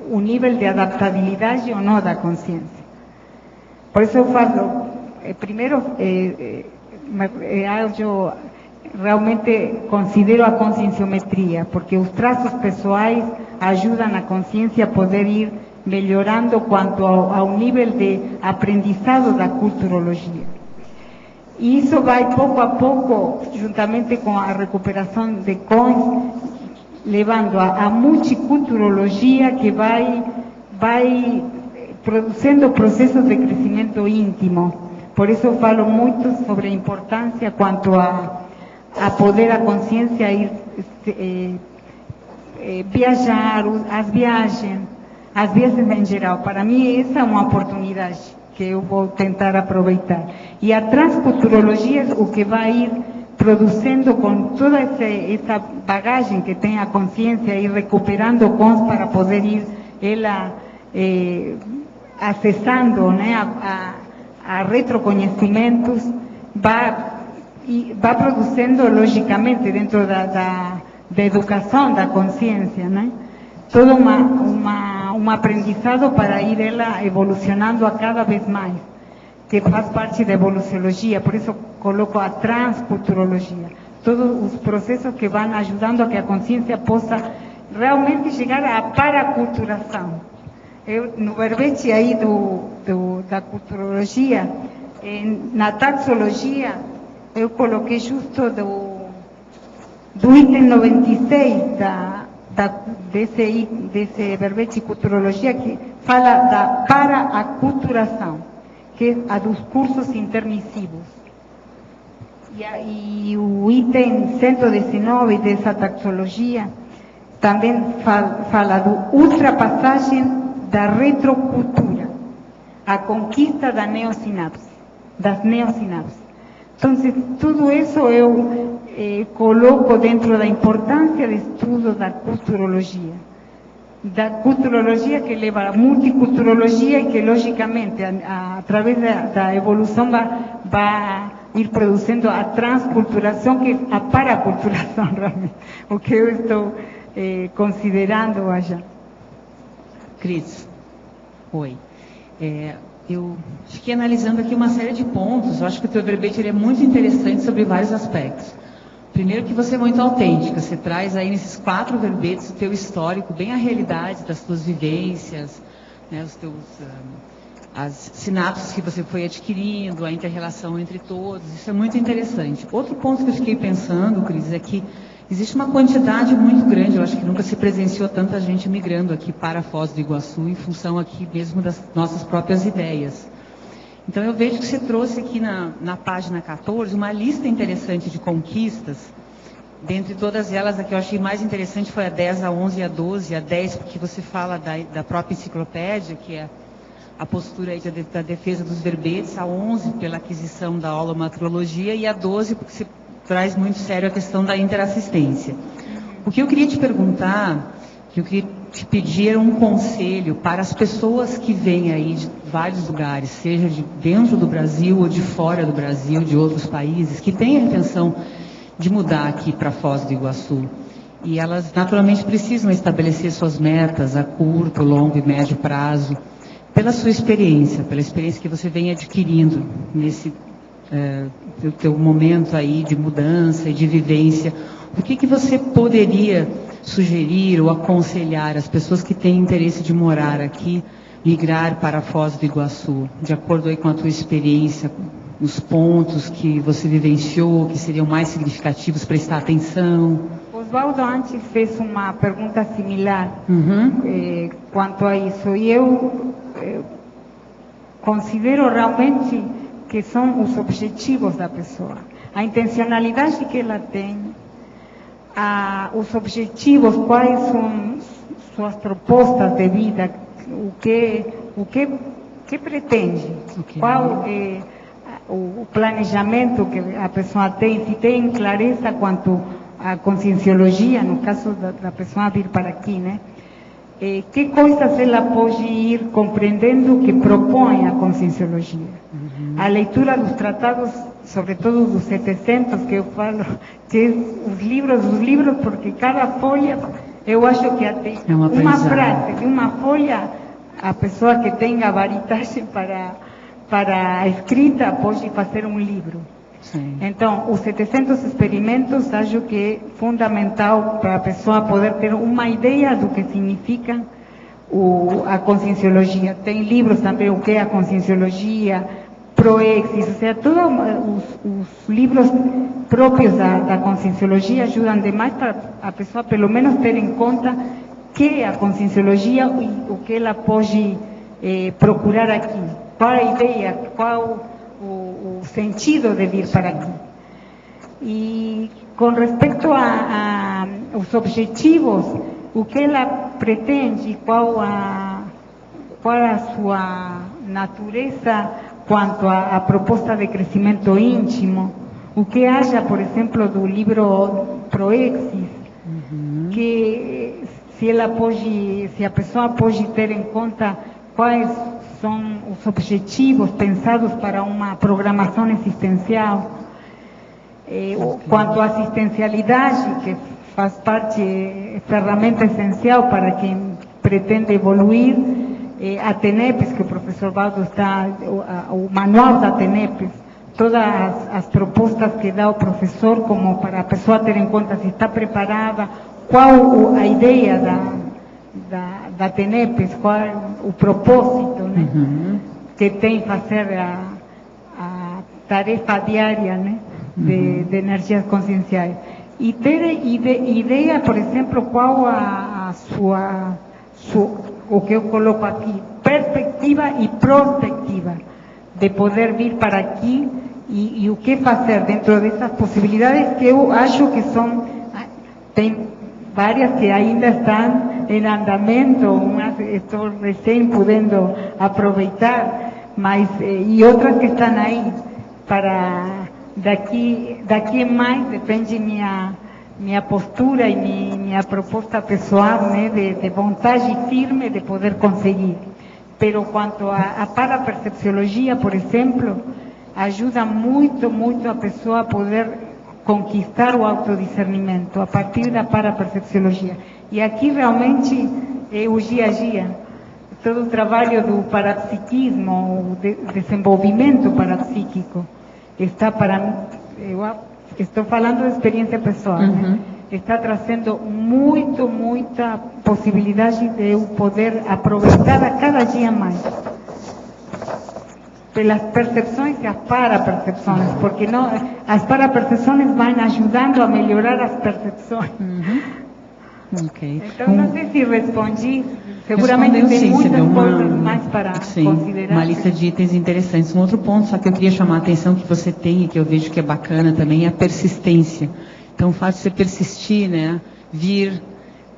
o nível de adaptabilidade ou não da consciência. Por isso eu falo, primeiro, eu realmente considero a conscienciometria, porque os traços pessoais ajudam a consciência a poder ir melhorando quanto ao nível de aprendizado da culturologia. E isso vai pouco a pouco, juntamente com a recuperação de cons, levando a multiculturologia, que vai produzindo processos de crescimento íntimo. Por isso eu falo muito sobre a importância quanto a poder a consciência ir viajar, as viagens, às vezes em geral. Para mim essa é uma oportunidade que eu vou tentar aproveitar. E a transculturologia, o que vai ir produzindo com toda essa bagagem que tem a consciência, ir recuperando cons para poder ir ela acessando, né, a retroconhecimentos, vai produzindo logicamente dentro da educação da consciência, né? Todo um aprendizado para ir ela evolucionando a cada vez mais, que faz parte da evoluciologia. Por isso coloco a transculturologia, todos os processos que vão ajudando a que a consciência possa realmente chegar à paraculturação. Eu, no verbete aí da culturologia, na taxologia, eu coloquei justo do item 96 desse verbete culturologia, que fala da paraculturação, que é a dos cursos intermissivos. E o item 119 dessa taxologia também fala do ultrapassagem da retrocultura, a conquista das neosinapses. Então, tudo isso eu coloco dentro da importância do estudo da culturologia que leva à multiculturologia e que, logicamente, através da evolução vai ir produzindo a transculturação, que é a paraculturação, realmente, o que eu estou considerando já. Cris, oi. Eu fiquei analisando aqui uma série de pontos. Eu acho que o teu verbete ele é muito interessante sobre vários aspectos. Primeiro, que você é muito autêntica. Você traz aí nesses 4 verbetes o teu histórico, bem a realidade das tuas vivências, né, as sinapses que você foi adquirindo, a inter-relação entre todos. Isso é muito interessante. Outro ponto que eu fiquei pensando, Cris, é que existe uma quantidade muito grande. Eu acho que nunca se presenciou tanta gente migrando aqui para Foz do Iguaçu, em função aqui mesmo das nossas próprias ideias. Então, eu vejo que você trouxe aqui na página 14 uma lista interessante de conquistas. Dentre todas elas, a que eu achei mais interessante foi a 10, a 11 e a 12. A 10, porque você fala da própria enciclopédia, que é a postura aí da defesa dos verbetes. A 11, pela aquisição da holomatrologia. E a 12, porque você traz muito sério a questão da interassistência. O que eu queria te perguntar, que eu queria te pedir um conselho para as pessoas que vêm aí de vários lugares, seja de dentro do Brasil ou de fora do Brasil, de outros países, que têm a intenção de mudar aqui para Foz do Iguaçu. E elas naturalmente precisam estabelecer suas metas a curto, longo e médio prazo, pela sua experiência, pela experiência que você vem adquirindo nesse teu momento aí de mudança e de vivência. O que você poderia sugerir ou aconselhar as pessoas que têm interesse de morar aqui, migrar para Foz do Iguaçu, de acordo aí com a tua experiência, os pontos que você vivenciou, que seriam mais significativos, prestar atenção? Oswaldo antes fez uma pergunta similar quanto a isso, e eu considero realmente que são os objetivos da pessoa, a intencionalidade que ela tem, os objetivos, quais são suas propostas de vida, o que pretende, qual é o planejamento que a pessoa tem, se tem clareza quanto à conscienciologia, no caso da pessoa vir para aqui, né? Que coisas ela pode ir compreendendo que propõe a conscienciologia. A leitura dos tratados, sobretudo dos 700, que eu falo, que os livros, porque cada folha, eu acho que até uma frase de uma folha, a pessoa que tenha varitagem para a escrita pode fazer um livro. Sim. Então, os 700 experimentos, acho que é fundamental para a pessoa poder ter uma ideia do que significa a conscienciologia. Tem livros também, o que é a conscienciologia, Proexis, ou seja, todos os livros próprios da conscienciologia ajudam demais para a pessoa, pelo menos, ter em conta que é a conscienciologia e o que ela pode procurar aqui. Qual a ideia, qual o sentido de vir para aqui. E com respeito aos objetivos, o que ela pretende, qual a sua natureza quanto à proposta de crescimento íntimo, o que acha, por exemplo, do livro Proexis, que se a pessoa pode ter em conta quais são os objetivos pensados para uma programação existencial, quanto à assistencialidade, que faz parte, é ferramenta essencial para quem pretende evoluir, a TENEPES, que o professor Valdo está, o manual da TENEPES, todas as propostas que dá o professor, como para a pessoa ter em conta se está preparada, qual a ideia da TENEPES, qual é o propósito, né, que tem fazer a tarefa diária, né, de energias conscienciais. E ter ideia, por exemplo, qual o que eu coloco aqui, perspectiva e prospectiva de poder vir para aqui e o que fazer dentro dessas possibilidades que eu acho que são, tem várias que ainda estão em andamento, umas estou recém podendo aproveitar, mas e outras que estão aí para daqui em mais, depende minha postura e minha proposta pessoal, né, de vontade firme de poder conseguir. Pero quanto a parapercepciologia, por exemplo, ajuda muito a pessoa a poder conquistar o autodiscernimento a partir da parapercepciologia. E aqui realmente é o dia a dia. Todo o trabalho do parapsiquismo, o desenvolvimento parapsíquico, está para mim, eu estou falando de experiência pessoal, né? Está trazendo muita possibilidade de eu poder aproveitar a cada dia mais. Pelas percepções e as parapercepções, porque não, as parapercepções vão ajudando a melhorar as percepções. Ok. Então, não sei se respondi, seguramente Respondeu, tem sim, você muitas deu coisas mais para considerar. Uma lista de itens interessantes. Um outro ponto, só que eu queria chamar a atenção que você tem, e que eu vejo que é bacana também, é a persistência. Então, o fato de você persistir, né, vir,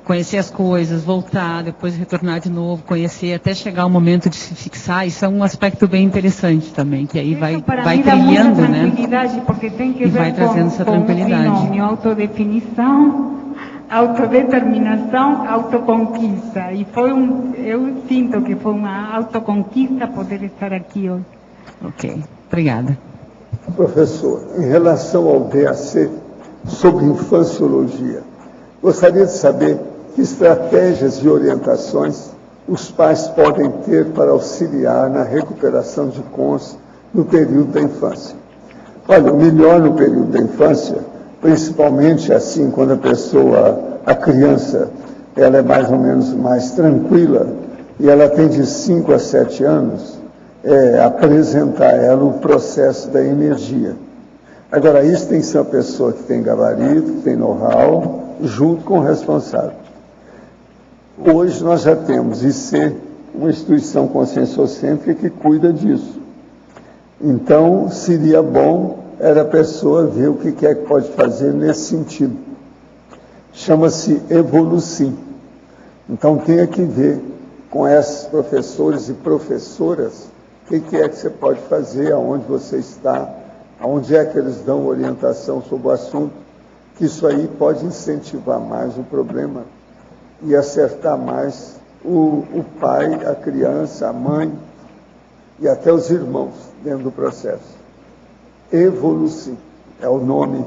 conhecer as coisas, voltar, depois retornar de novo, conhecer, até chegar o momento de se fixar, isso é um aspecto bem interessante também, que aí Isso vai mim trilhando, dá muita né? tranquilidade, porque tem que E ver vai trazendo essa com tranquilidade. um trinômio, autodefinição, autodeterminação, autoconquista. E eu sinto que foi uma autoconquista poder estar aqui hoje. Ok, obrigada. Professor, em relação ao DAC, sobre infanciologia, gostaria de saber que estratégias e orientações os pais podem ter para auxiliar na recuperação de consciência no período da infância. Olha, o melhor no período da infância, principalmente assim, quando a criança, ela é mais ou menos mais tranquila, e ela tem de 5 a 7 anos, apresentar a ela o processo da energia. Agora, isso tem que ser uma pessoa que tem gabarito, que tem know-how, junto com o responsável. Hoje nós já temos IC, uma instituição conscienciocêntrica que cuida disso. Então, seria bom era a pessoa ver o que é que pode fazer nesse sentido. Chama-se Evolucim. Então, tem que ver com esses professores e professoras o que é que você pode fazer, aonde você está, aonde é que eles dão orientação sobre o assunto, que isso aí pode incentivar mais o problema e acertar mais o pai, a criança, a mãe e até os irmãos dentro do processo. Evolucim é o nome,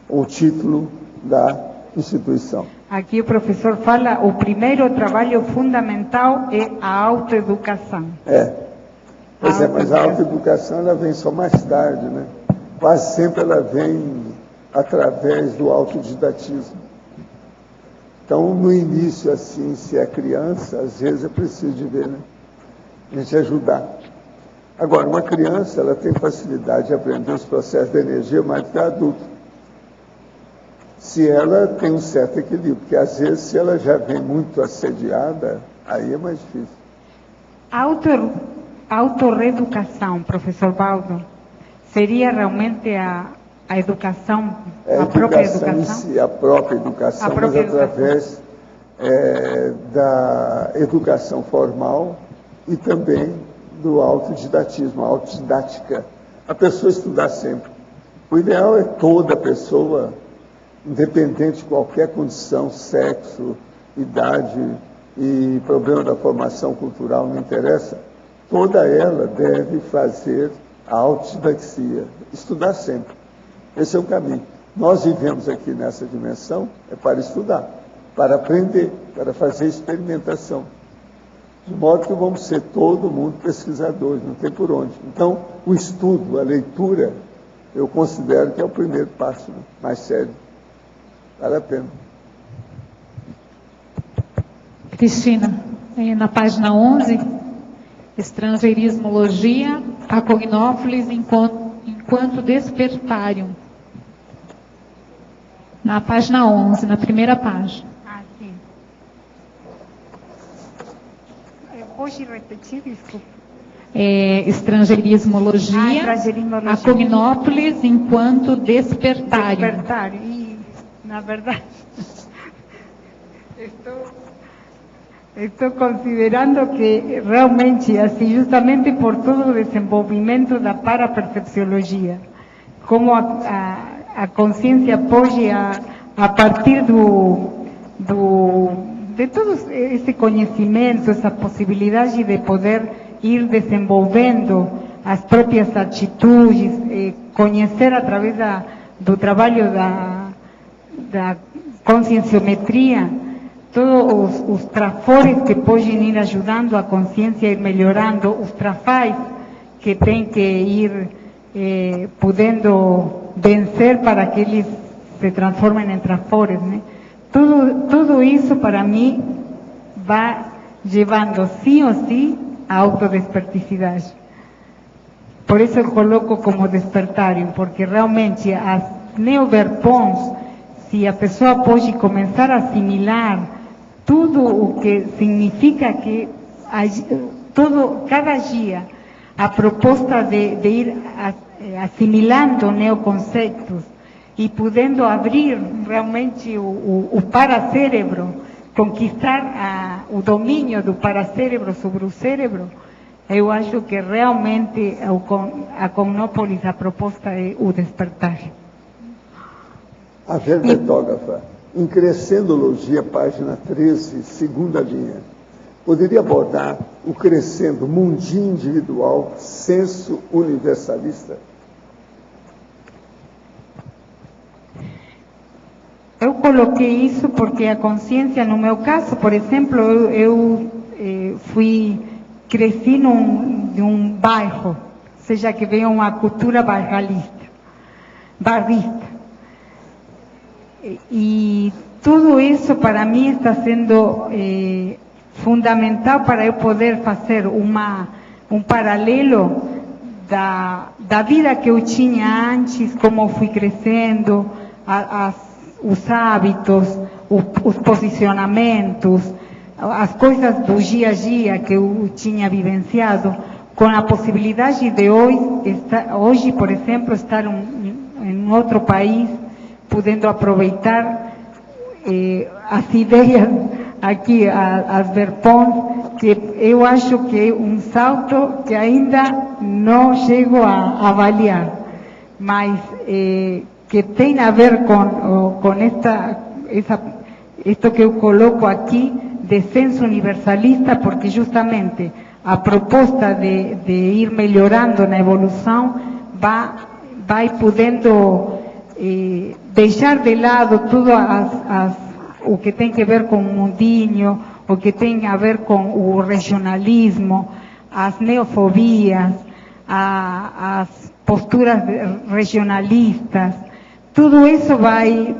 o título da instituição. Aqui o professor fala, o primeiro trabalho fundamental é a autoeducação. Pois mas a autoeducação ela vem só mais tarde, né? Quase sempre ela vem através do autodidatismo. Então, no início, assim, se é criança, às vezes é preciso de ver, né? A gente ajudar. Agora, uma criança, ela tem facilidade de aprender os processos da energia mais do que a adulto. Se ela tem um certo equilíbrio, porque às vezes, se ela já vem muito assediada, aí é mais difícil. Autorreeducação, professor Baldo, seria realmente a educação, a própria educação? Em si, a própria educação, mas através da educação formal e também do autodidatismo, a autodidática. A pessoa estudar sempre. O ideal é toda pessoa, independente de qualquer condição, sexo, idade e problema da formação cultural, não interessa, toda ela deve fazer a autodidaxia, estudar sempre. Esse é o caminho. Nós vivemos aqui nessa dimensão para estudar, para aprender, para fazer experimentação. De modo que vamos ser todo mundo pesquisadores, não tem por onde. Então, o estudo, a leitura, eu considero que é o primeiro passo, né? Mais sério. Vale a pena. Cristina, na página 11, estrangeirismologia, a cognófilis enquanto despertarium. Na página 11, na primeira página. Pode repetir, desculpa. estrangeirismologia, a Cognópolis enquanto despertário. Despertário. E, na verdade, estou considerando que realmente, assim, justamente por todo o desenvolvimento da parapercepciologia, como a consciência pode, a partir de todo esse conhecimento, essa possibilidade de poder ir desenvolvendo as próprias atitudes, conhecer através do trabalho da conscienciometria, todos os trafores que podem ir ajudando a consciência a ir melhorando, os trafais que tem que ir podendo vencer para que eles se transformem em trafores, né? Tudo isso para mim vai levando sim ou sim a autodesperticidade. Por isso eu coloco como despertário, porque realmente as neoverpons, se a pessoa pode começar a assimilar tudo o que significa que cada dia a proposta de ir assimilando neoconceitos e podendo abrir realmente o paracérebro, conquistar o domínio do paracérebro sobre o cérebro, eu acho que realmente a Cognópolis, a proposta é o despertar. A verbetógrafa, em Crescendologia, página 13, segunda linha, poderia abordar o crescendo mundinho individual, senso universalista? Eu coloquei isso porque a consciência, no meu caso, por exemplo, eu cresci de um bairro, ou seja, que veio uma cultura barrista. E tudo isso para mim está sendo fundamental para eu poder fazer um paralelo da vida que eu tinha antes, como fui crescendo, os hábitos, os posicionamentos, as coisas do dia a dia que eu tinha vivenciado, com a possibilidade de hoje, por exemplo, estar em outro país, podendo aproveitar as ideias aqui, as verpons, que eu acho que é um salto que ainda não chego a avaliar, mas que tem a ver com isto que eu coloco aqui, de senso universalista, porque justamente a proposta de ir melhorando na evolução vai podendo deixar de lado tudo o que tem a ver com o mundinho, o que tem a ver com o regionalismo, as neofobias, as posturas regionalistas. Tudo isso vai,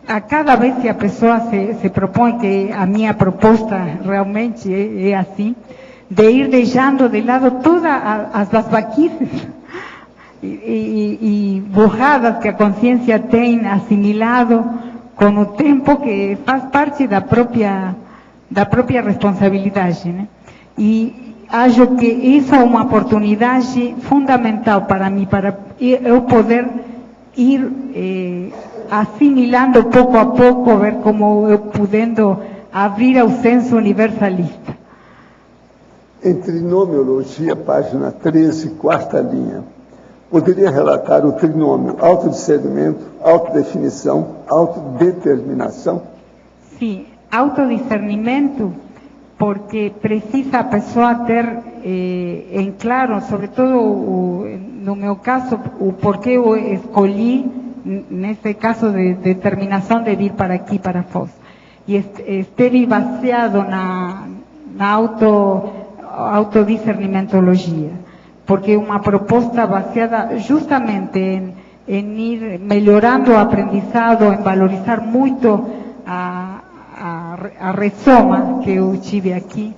a cada vez que a pessoa se propõe, que a minha proposta realmente é assim, de ir deixando de lado todas as basbaquices e burradas que a consciência tem assimilado com o tempo, que faz parte da própria responsabilidade, né? E acho que isso é uma oportunidade fundamental para mim, para eu poder ir assimilando pouco a pouco, ver como eu podendo abrir ao senso universalista. Em Trinomiologia, página 13, quarta linha, poderia relatar o trinômio autodiscernimento, autodefinição, autodeterminação? Sim, autodiscernimento, porque precisa a pessoa ter em claro, sobretudo no meu caso, o porquê eu escolhi, nesse caso de determinação de vir para aqui, para Foz. E esteve baseado na autodiscernimentologia, porque é uma proposta baseada justamente em ir melhorando o aprendizado, em valorizar muito a ressoma que eu tive aqui,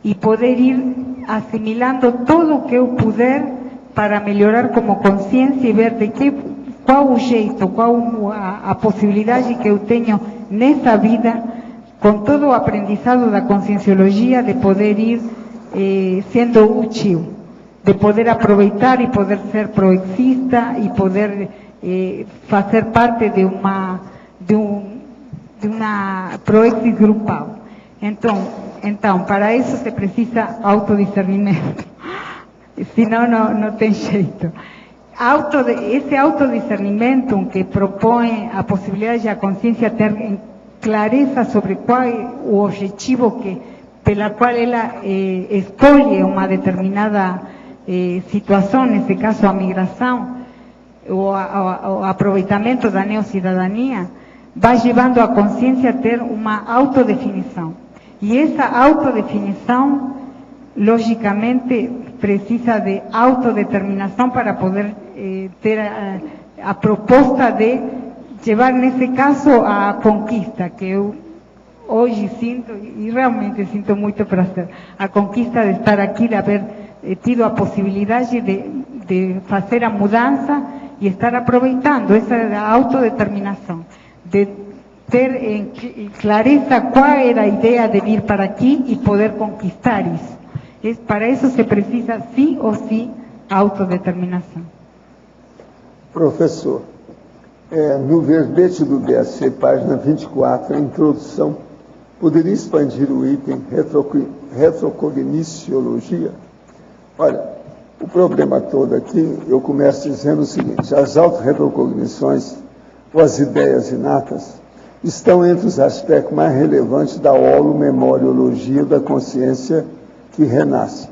e poder ir assimilando tudo o que eu puder para melhorar como consciência e ver qual o jeito, qual a possibilidade que eu tenho nessa vida, com todo o aprendizado da conscienciologia, de poder ir sendo útil de poder aproveitar e poder ser proexista e poder fazer parte de uma proexis grupal. Então, para isso se precisa autodiscernimento, senão não tem jeito. Esse autodiscernimento que propõe a possibilidade de a consciência ter clareza sobre qual é o objetivo pela qual ela escolhe uma determinada situação, nesse caso a migração, o aproveitamento da neocidadania, vai levando a consciência a ter uma autodefinição. E essa autodefinição, logicamente, precisa de autodeterminação para poder ter a proposta de levar, nesse caso, a conquista, que eu hoje sinto, e realmente sinto muito prazer, a conquista de estar aqui, de haver tido a possibilidade de fazer a mudança e estar aproveitando essa autodeterminação, de ter em clareza qual era a ideia de vir para aqui e poder conquistar isso. Para isso se precisa, sim ou sim, autodeterminação. Professor, no verbete do DAC, página 24, a introdução, poderia expandir o item retrocogniciologia? Olha, o problema todo aqui, eu começo dizendo o seguinte: as autorretrocognições, ou as ideias inatas, estão entre os aspectos mais relevantes da holomemoriologia da consciência que renasce.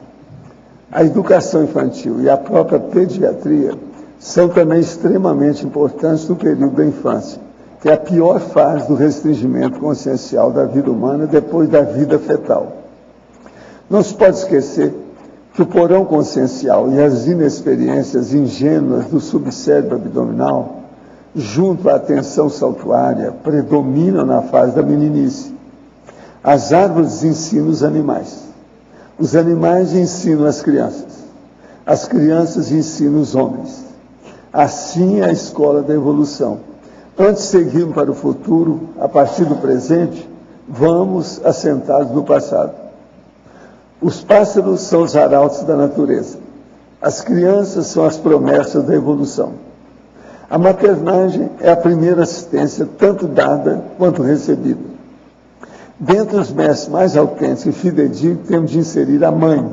A educação infantil e a própria pediatria são também extremamente importantes no período da infância, que é a pior fase do restringimento consciencial da vida humana depois da vida fetal. Não se pode esquecer que o porão consciencial e as inexperiências ingênuas do subcérebro abdominal, junto à atenção saltuária, predominam na fase da meninice. As árvores ensinam os animais ensinam as crianças ensinam os homens. Assim é a escola da evolução. Antes de seguirmos para o futuro, a partir do presente, vamos assentados no passado. Os pássaros são os arautos da natureza. As crianças são as promessas da evolução. A maternagem é a primeira assistência, tanto dada quanto recebida. Dentre os mestres mais autênticos e fidedignos, temos de inserir a mãe.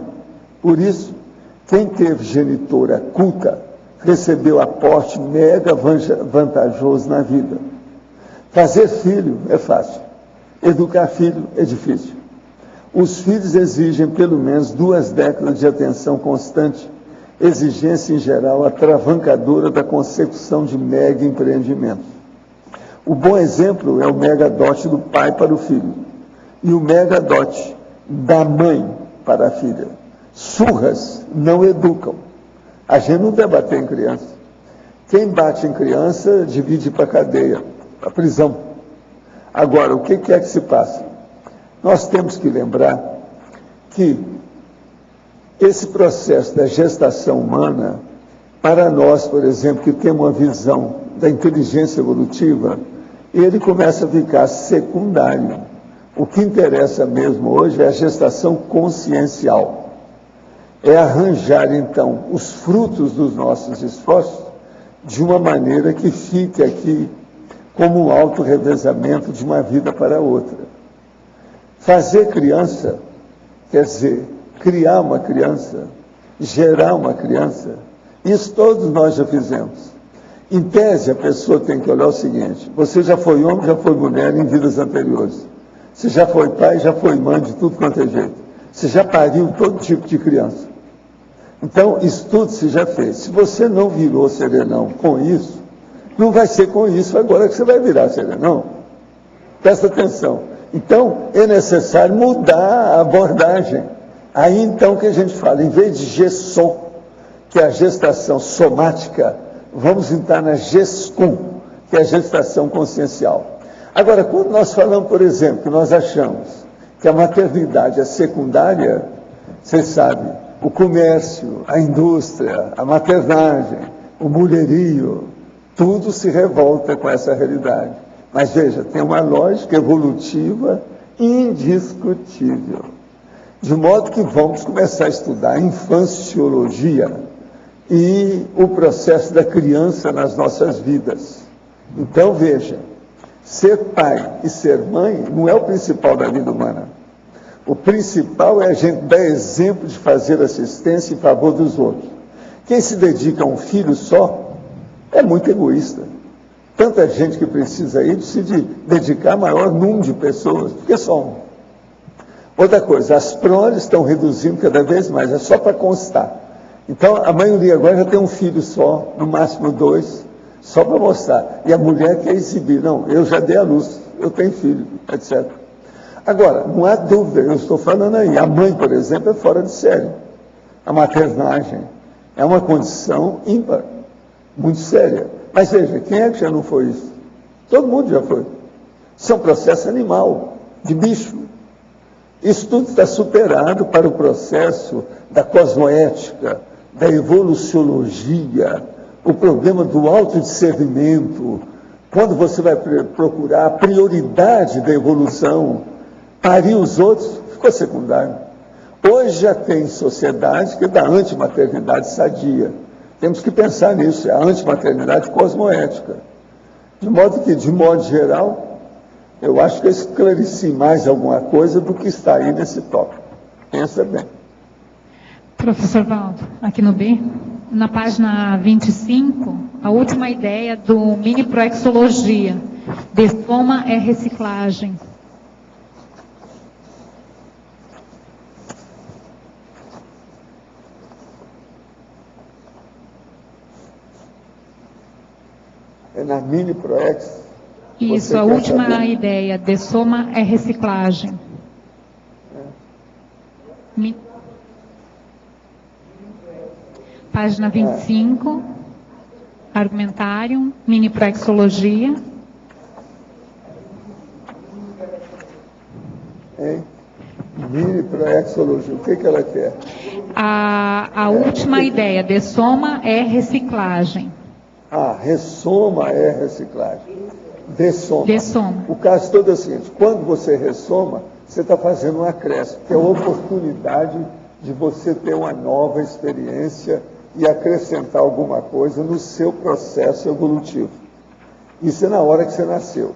Por isso, quem teve genitora culta, recebeu aporte mega vantajoso na vida. Fazer filho é fácil. Educar filho é difícil. Os filhos exigem pelo menos 2 décadas de atenção constante, exigência em geral atravancadora da consecução de mega empreendimentos. O bom exemplo é o mega dote do pai para o filho e o mega dote da mãe para a filha. Surras não educam. A gente não deve bater em criança. Quem bate em criança divide para a cadeia, para a prisão. Agora, o que é que se passa? Nós temos que lembrar que esse processo da gestação humana, para nós, por exemplo, que temos uma visão da inteligência evolutiva, ele começa a ficar secundário. O que interessa mesmo hoje é a gestação consciencial. É arranjar, então, os frutos dos nossos esforços de uma maneira que fique aqui como um auto-revezamento de uma vida para outra. Fazer criança, quer dizer, criar uma criança, gerar uma criança, isso todos nós já fizemos. Em tese, a pessoa tem que olhar o seguinte: você já foi homem, já foi mulher em vidas anteriores. Você já foi pai, já foi mãe, de tudo quanto é jeito. Você já pariu todo tipo de criança. Então, isso tudo você já fez. Se você não virou serenão com isso, não vai ser com isso agora que você vai virar serenão. Presta atenção. Então, é necessário mudar a abordagem. Aí, então, que a gente fala, em vez de GESOM, que é a gestação somática, vamos entrar na GESCUM, que é a gestação consciencial. Agora, quando nós falamos, por exemplo, que nós achamos que a maternidade é secundária, você sabe, o comércio, a indústria, a maternagem, o mulherio, tudo se revolta com essa realidade. Mas veja, tem uma lógica evolutiva indiscutível. De modo que vamos começar a estudar a infanciologia e o processo da criança nas nossas vidas. Então, veja, ser pai e ser mãe não é o principal da vida humana. O principal é a gente dar exemplo de fazer assistência em favor dos outros. Quem se dedica a um filho só é muito egoísta. Tanta gente que precisa ir de se dedicar a maior número de pessoas, porque só um. Outra coisa, as proles estão reduzindo cada vez mais, é só para constar. Então, a maioria agora já tem um filho só, no máximo 2, só para mostrar. E a mulher quer exibir, não, eu já dei à luz, eu tenho filho, etc. Agora, não há dúvida, eu estou falando aí, a mãe, por exemplo, é fora de série. A maternagem é uma condição ímpar, muito séria. Mas veja, quem é que já não foi isso? Todo mundo já foi. Isso é um processo animal, de bicho. Isso tudo está superado para o processo da cosmoética, da evoluciologia, o problema do autodiscernimento, quando você vai procurar a prioridade da evolução, parir os outros, ficou secundário. Hoje já tem sociedade que é da antimaternidade sadia. Temos que pensar nisso, é a antimaternidade cosmoética. De modo que, de modo geral, eu acho que eu esclareci mais alguma coisa do que está aí nesse tópico. Pensa bem. Professor Valdo, aqui no B, na página 25, a última ideia do mini proexologia. Dessoma é reciclagem. É na mini proex. Isso, a última ideia, dessoma é reciclagem. Página 25, argumentário, mini proexologia. Mini proexologia, o que ela quer? A última ideia, dessoma é reciclagem. Ressoma é reciclagem. Dessoma. Dessoma. O caso todo é o seguinte, quando você ressoma, você está fazendo um acréscimo, que é a oportunidade de você ter uma nova experiência e acrescentar alguma coisa no seu processo evolutivo. Isso é na hora que você nasceu.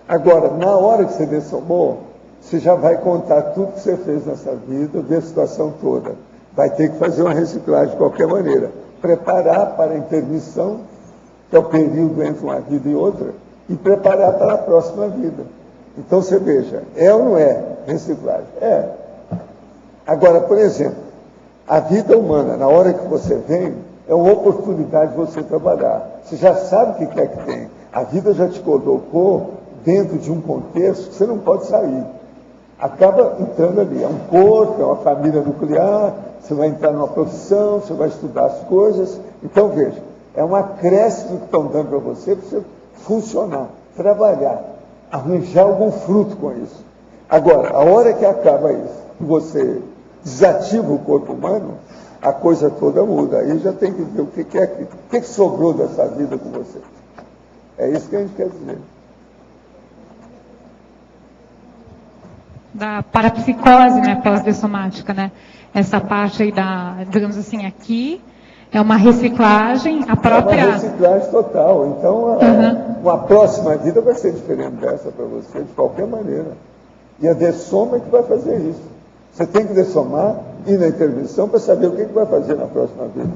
Agora, na hora que você dessomou, você já vai contar tudo que você fez nessa vida, da situação toda. Vai ter que fazer uma reciclagem de qualquer maneira. Preparar para a intermissão, que é o período entre uma vida e outra, e preparar para a próxima vida. Então, você veja, é ou não é reciclagem? É. Agora, por exemplo, a vida humana, na hora que você vem, é uma oportunidade de você trabalhar. Você já sabe o que é que tem. A vida já te colocou dentro de um contexto que você não pode sair. Acaba entrando ali. É um corpo, é uma família nuclear, você vai entrar numa profissão, você vai estudar as coisas. Então, veja, é um acréscimo que estão dando para você funcionar, trabalhar, arranjar algum fruto com isso. Agora, a hora que acaba isso, que você desativa o corpo humano, a coisa toda muda. Aí já tem que ver o que sobrou dessa vida com você. É isso que a gente quer dizer. Da parapsicose, né, pós-dessomática, né? Essa parte aí digamos assim, aqui é uma reciclagem, a própria... É uma reciclagem total. Então, uma próxima vida vai ser diferente dessa para você, de qualquer maneira. E a dessoma é que vai fazer isso. Você tem que dessomar, ir na intervenção para saber o que vai fazer na próxima vida.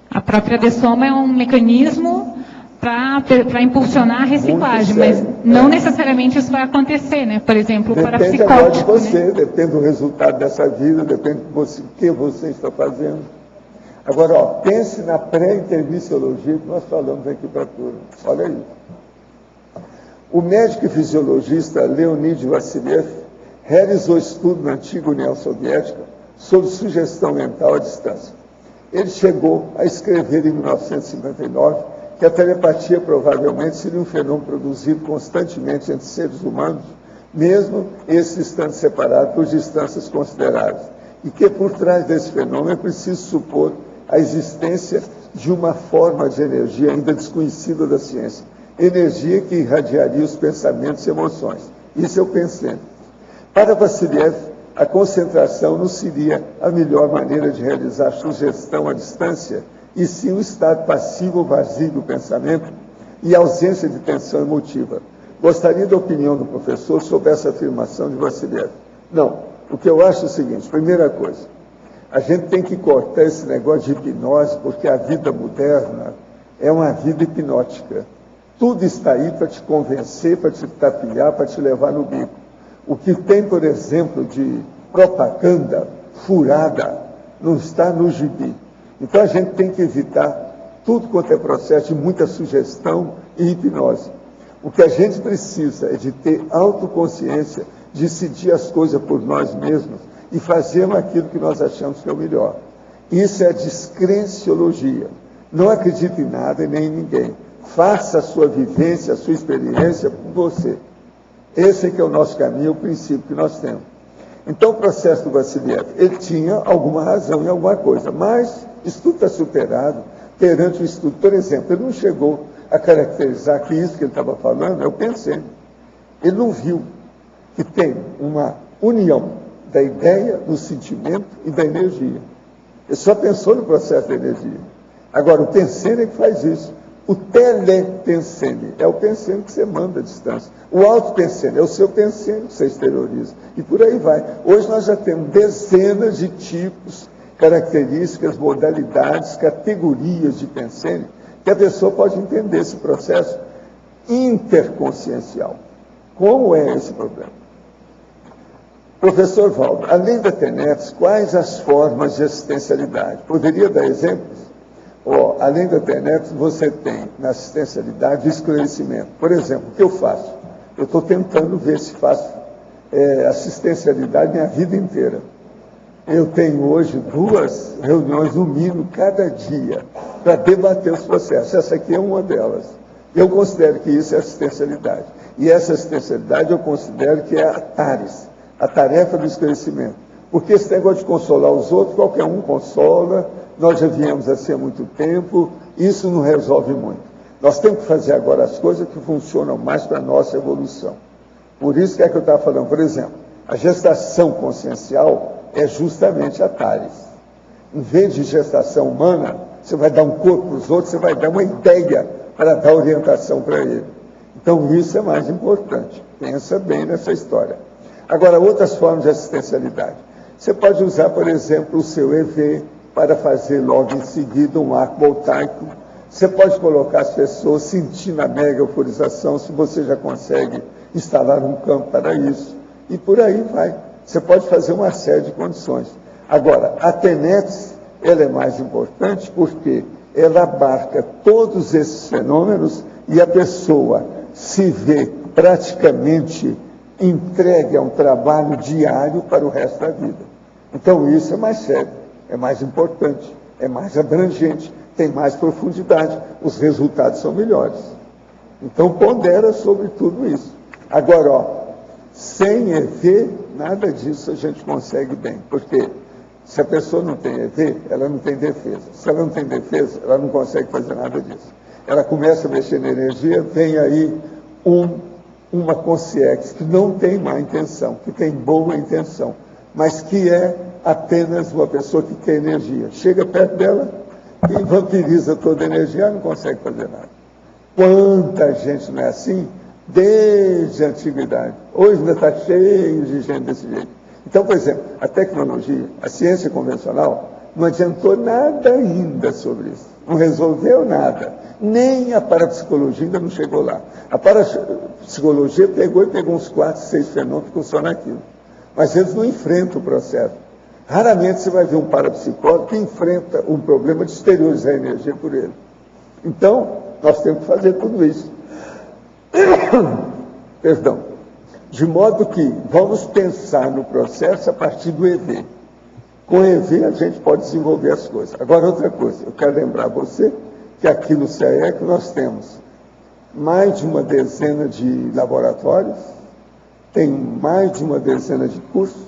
A própria dessoma é um mecanismo para impulsionar a reciclagem, mas não necessariamente isso vai acontecer, né? Por exemplo, para psicótico. Depende agora de você, né? Depende do resultado dessa vida, depende do que você está fazendo. Agora, pense na pré-intermissiologia que nós falamos aqui para a turma. Olha aí. O médico e fisiologista Leonid Vassiliev realizou estudo na antiga União Soviética sobre sugestão mental à distância. Ele chegou a escrever em 1959 que a telepatia provavelmente seria um fenômeno produzido constantemente entre seres humanos, mesmo esses estando separados por distâncias consideráveis, e que por trás desse fenômeno é preciso supor a existência de uma forma de energia ainda desconhecida da ciência, energia que irradiaria os pensamentos e emoções. Isso eu pensei. Para Vassiliev, a concentração não seria a melhor maneira de realizar sugestão à distância, e sim o estado passivo ou vazio do pensamento e a ausência de tensão emotiva. Gostaria da opinião do professor sobre essa afirmação de Vassiliev. Não, o que eu acho é o seguinte: primeira coisa, a gente tem que cortar esse negócio de hipnose, porque a vida moderna é uma vida hipnótica. Tudo está aí para te convencer, para te tapiar, para te levar no bico. O que tem, por exemplo, de propaganda furada, não está no gibi. Então a gente tem que evitar tudo quanto é processo de muita sugestão e hipnose. O que a gente precisa é de ter autoconsciência, decidir as coisas por nós mesmos e fazermos aquilo que nós achamos que é o melhor. Isso é a descrenciologia. Não acredite em nada e nem em ninguém. Faça a sua vivência, a sua experiência por você. Esse é que é o nosso caminho, o princípio que nós temos. Então, o processo do Vassiliev, ele tinha alguma razão em alguma coisa, mas isso tudo está superado perante o estudo. Por exemplo, ele não chegou a caracterizar que isso que ele estava falando é o pensando. Ele não viu que tem uma união da ideia, do sentimento e da energia. Ele só pensou no processo da energia. Agora, o pensando é que faz isso. O telepensene é o pensene que você manda à distância. O autopensene é o seu pensene que você exterioriza. E por aí vai. Hoje nós já temos dezenas de tipos, características, modalidades, categorias de pensene, que a pessoa pode entender esse processo interconsciencial. Como é esse problema? Professor Valdo, além da TENEPS, quais as formas de assistencialidade? Poderia dar exemplos? Além da TENEPS, você tem na assistencialidade o esclarecimento. Por exemplo, o que eu faço? Eu estou tentando ver se faço assistencialidade minha vida inteira. Eu tenho hoje 2 reuniões no mínimo cada dia para debater os processos. Essa aqui é uma delas. Eu considero que isso é assistencialidade. E essa assistencialidade eu considero que é a TARES, a tarefa do esclarecimento. Porque esse negócio de consolar os outros, qualquer um consola, nós já viemos assim há muito tempo, isso não resolve muito. Nós temos que fazer agora as coisas que funcionam mais para a nossa evolução. Por isso que é que eu estava falando, por exemplo, a gestação consciencial é justamente a TARES. Em vez de gestação humana, você vai dar um corpo para os outros, você vai dar uma ideia para dar orientação para ele. Então isso é mais importante. Pensa bem nessa história. Agora, outras formas de assistencialidade. Você pode usar, por exemplo, o seu EV para fazer logo em seguida um arco voltaico. Você pode colocar as pessoas sentindo a mega euforização, se você já consegue instalar um campo para isso. E por aí vai. Você pode fazer uma série de condições. Agora, a TENEPS, ela é mais importante porque ela abarca todos esses fenômenos e a pessoa se vê praticamente entregue a um trabalho diário para o resto da vida. Então isso é mais sério, é mais importante, é mais abrangente, tem mais profundidade, os resultados são melhores. Então pondera sobre tudo isso. Agora, sem EV, nada disso a gente consegue bem, porque se a pessoa não tem EV, ela não tem defesa. Se ela não tem defesa, ela não consegue fazer nada disso. Ela começa a mexer na energia, vem aí uma consciência que não tem má intenção, que tem boa intenção, mas que é apenas uma pessoa que tem energia. Chega perto dela e vampiriza toda a energia, ela não consegue fazer nada. Quanta gente não é assim? Desde a antiguidade. Hoje ainda está cheio de gente desse jeito. Então, por exemplo, a tecnologia, a ciência convencional, não adiantou nada ainda sobre isso. Não resolveu nada. Nem a parapsicologia ainda não chegou lá. A parapsicologia pegou uns 4, 6 fenômenos que funcionam aquilo. Mas eles não enfrentam o processo. Raramente você vai ver um parapsicólogo que enfrenta um problema de exteriorizar a energia por ele. Então, nós temos que fazer tudo isso. Perdão. De modo que vamos pensar no processo a partir do EV. Com EV a gente pode desenvolver as coisas. Agora, outra coisa, eu quero lembrar você que aqui no CAEC nós temos mais de uma dezena de laboratórios, tem mais de uma dezena de cursos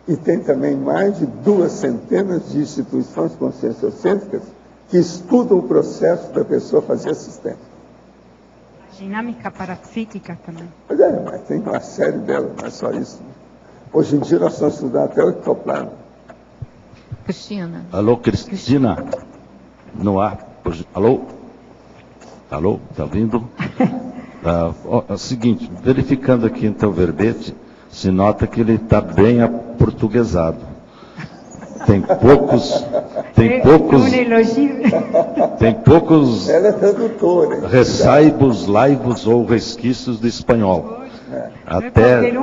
e tem também mais de 2 centenas de instituições conscienciocêntricas que estudam o processo da pessoa fazer assistência. Dinâmica parapsíquica também. Mas tem uma série delas, não é só isso. Hoje em dia nós estamos estudando até o ectoplano. Cristina. Alô, Cristina? No ar. Alô? Alô? Está ouvindo? É o seguinte, verificando aqui então o verbete, se nota que ele está bem aportuguesado. Tem poucos Ela é tradutora, hein? ressaibos, laivos ou resquícios de espanhol. Até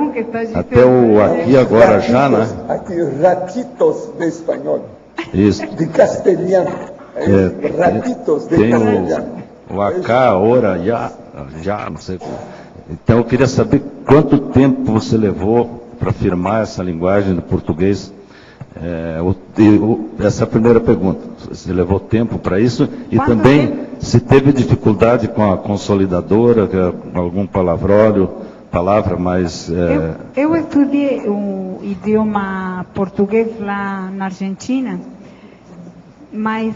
o aqui agora já, né? Aqui, ratitos de espanhol. Isso. De castelhano. Ratitos de Tem castelhano. o acá, ora, já, não sei. Então eu queria saber quanto tempo você levou para firmar essa linguagem do português. Essa é a primeira pergunta. Você levou tempo para isso? E também se teve dificuldade com a consolidadora, algum palavra mais... Eu estudei o idioma português lá na Argentina, mas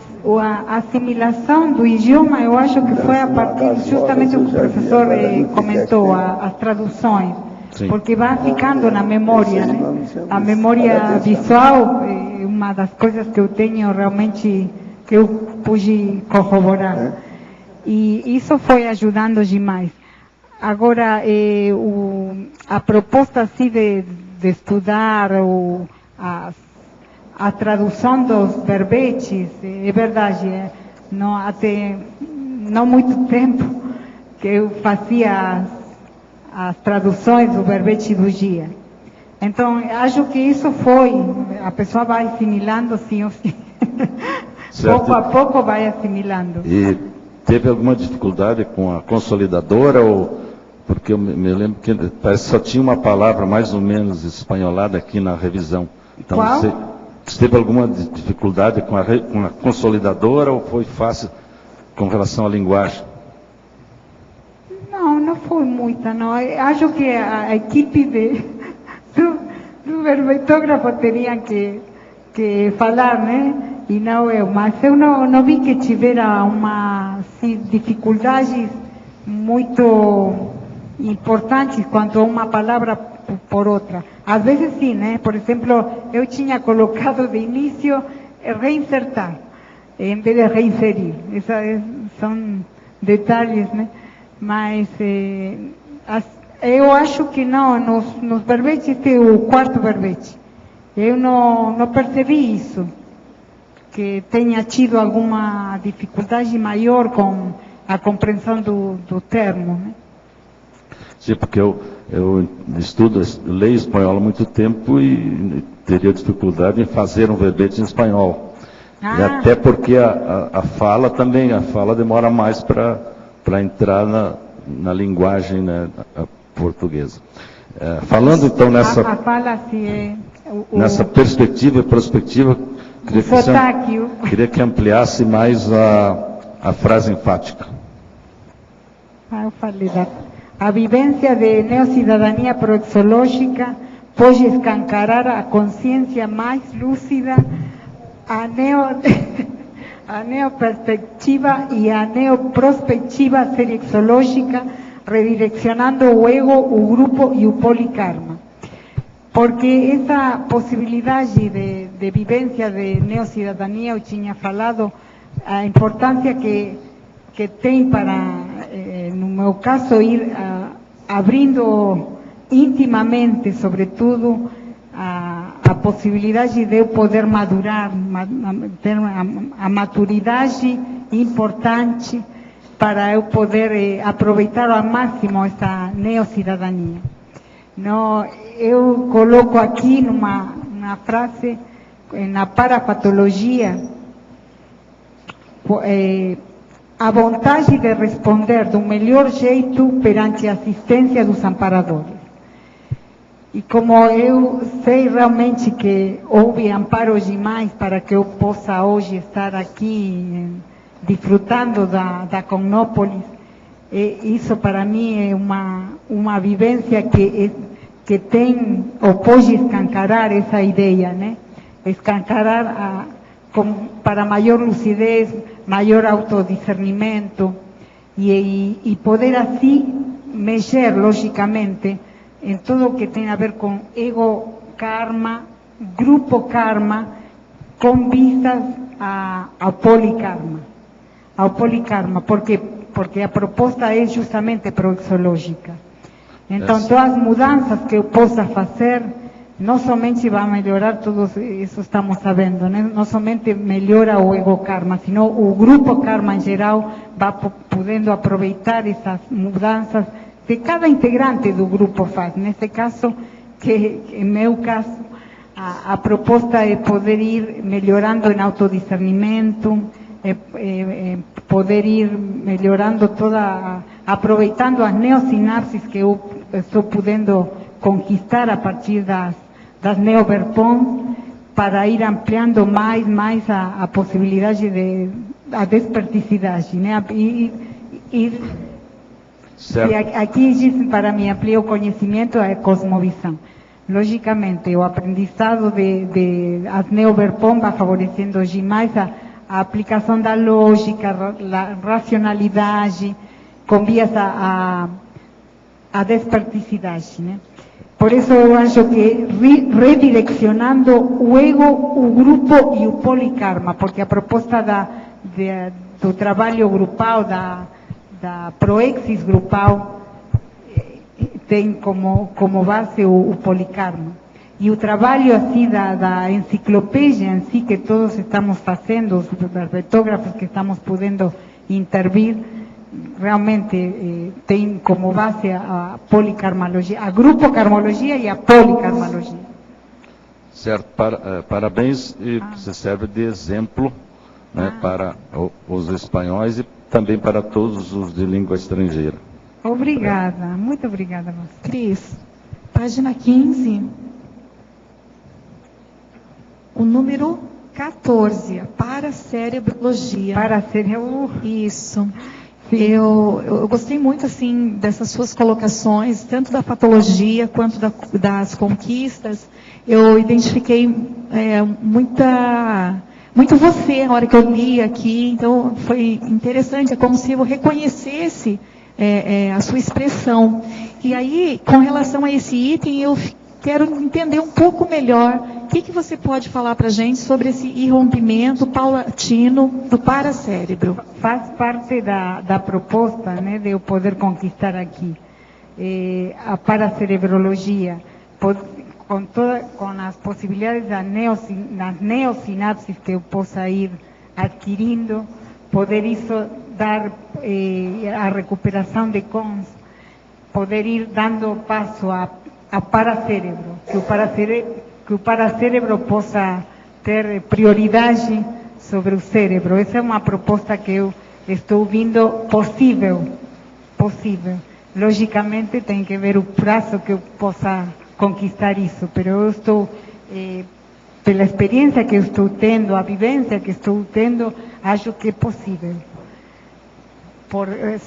a assimilação do idioma eu acho que foi a partir justamente do que o professor comentou, as traduções. Sim. Porque vai ficando na memória, né? A memória visual é uma das coisas que eu tenho realmente, que eu pude corroborar. E isso foi ajudando demais. Agora, a proposta assim de estudar a tradução dos verbetes, é verdade, até não muito tempo que eu fazia as traduções do verbete do dia. Então, acho que isso a pessoa vai assimilando sim ou sim. Pouco a pouco vai assimilando. E teve alguma dificuldade com a consolidadora? Porque eu me lembro que parece que só tinha uma palavra mais ou menos espanholada aqui na revisão. Então, qual? Você teve alguma dificuldade com a consolidadora ou foi fácil com relação à linguagem? Não foi muita, não. Acho que a equipe do verbetógrafo teria que falar, né? E não eu. Mas eu não vi que tivera dificuldades muito importantes quanto a uma palavra por outra. Às vezes sim, né? Por exemplo, eu tinha colocado de início reinsertar, em vez de reinserir. São detalhes, né? Mas eu acho que não, nos verbetes tem o quarto verbete. Eu não percebi isso, que tenha tido alguma dificuldade maior com a compreensão do termo, né? Sim, porque eu leio espanhol há muito tempo e teria dificuldade em fazer um verbete em espanhol. E até porque a fala demora mais para entrar na linguagem, né, portuguesa. Falando então nessa perspectiva e prospectiva, queria que ampliasse mais a frase enfática. Eu falei a vivência de neocidadania proexológica pode escancarar a consciência mais lúcida, a neoperspectiva e a neoprospectiva serexológica, redireccionando o ego, o grupo e o polikarma. Porque essa possibilidade de vivência de neocidadania, eu tinha falado, a importância que tem para, no meu caso, ir abrindo intimamente, sobretudo, a possibilidade de eu poder madurar, ter a maturidade importante para eu poder aproveitar ao máximo essa neocidadania. Eu coloco aqui numa frase, na parapatologia, a vontade de responder do melhor jeito perante a assistência dos amparadores. E como eu sei realmente que houve amparo demais para que eu possa hoje estar aqui desfrutando da Cosmópolis, isso para mim é uma vivência que tem, ou pode escancarar essa ideia, né? Escancarar para maior lucidez, maior autodiscernimento e poder assim mexer logicamente em tudo o que tem a ver com ego karma, grupo karma, com vistas ao polikarma. Ao polikarma, porque a proposta é justamente proexológica. Então, todas as mudanças que eu possa fazer, não somente vai melhorar, todos isso estamos sabendo, né? Não somente melhora o ego karma, sino o grupo karma em geral vai podendo aproveitar essas mudanças que cada integrante do grupo faz. Nesse caso, que em meu caso, a proposta é poder ir melhorando em autodiscernimento, poder ir melhorando aproveitando as neosinapses que eu estou podendo conquistar a partir das neoverpons, para ir ampliando mais a possibilidade a desperticidade, né? Aqui diz, para mim, ampliar o conhecimento, a cosmovisão. Logicamente, o aprendizado as neoverpons vai favorecendo mais a aplicação da lógica, a racionalidade, com vias a desperticidade, né? Por isso eu acho que redirecionando o ego, o grupo e o polikarma, porque a proposta do trabalho grupal, da proexis grupal, tem como base o polikarma. E o trabalho assim da enciclopédia em si, que todos estamos fazendo, os herpetógrafos que estamos podendo intervir, realmente tem como base a polikarmologia, a grupo karmologia e a polikarmologia. Certo, parabéns, e você serve de exemplo, né, para os espanhóis e também para todos os de língua estrangeira. Obrigada, muito obrigada a você. Cris, página 15, o número 14, paracérebrologia. Isso. Eu gostei muito, assim, dessas suas colocações, tanto da patologia quanto das conquistas. Eu identifiquei muito você na hora que eu li aqui, então foi interessante, é como se eu reconhecesse a sua expressão. E aí, com relação a esse item, eu quero entender um pouco melhor o que você pode falar para a gente sobre esse irrompimento paulatino do paracérebro. Faz parte da proposta, né, de eu poder conquistar aqui a paracerebrologia, com as possibilidades das neosinapses que eu possa ir adquirindo, poder isso dar a recuperação de cons, poder ir dando passo a paracérebro, que o paracérebro possa ter prioridade sobre o cérebro. Essa é uma proposta que eu estou vendo possível. Logicamente tem que ver o prazo que eu possa conquistar isso, mas eu estou, pela experiência que eu estou tendo, a vivência que estou tendo, acho que é possível.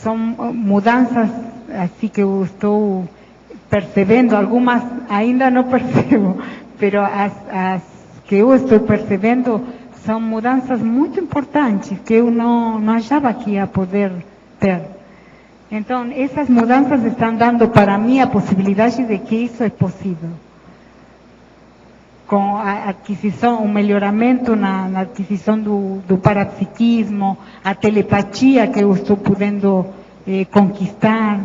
São mudanças assim que eu estou percebendo, algumas ainda não percebo, mas as que eu estou percebendo são mudanças muito importantes que eu não achava que ia poder ter. Então, essas mudanças estão dando para mim a possibilidade de que isso é possível. Com a aquisição, o melhoramento na aquisição do parapsiquismo, a telepatia que eu estou podendo conquistar,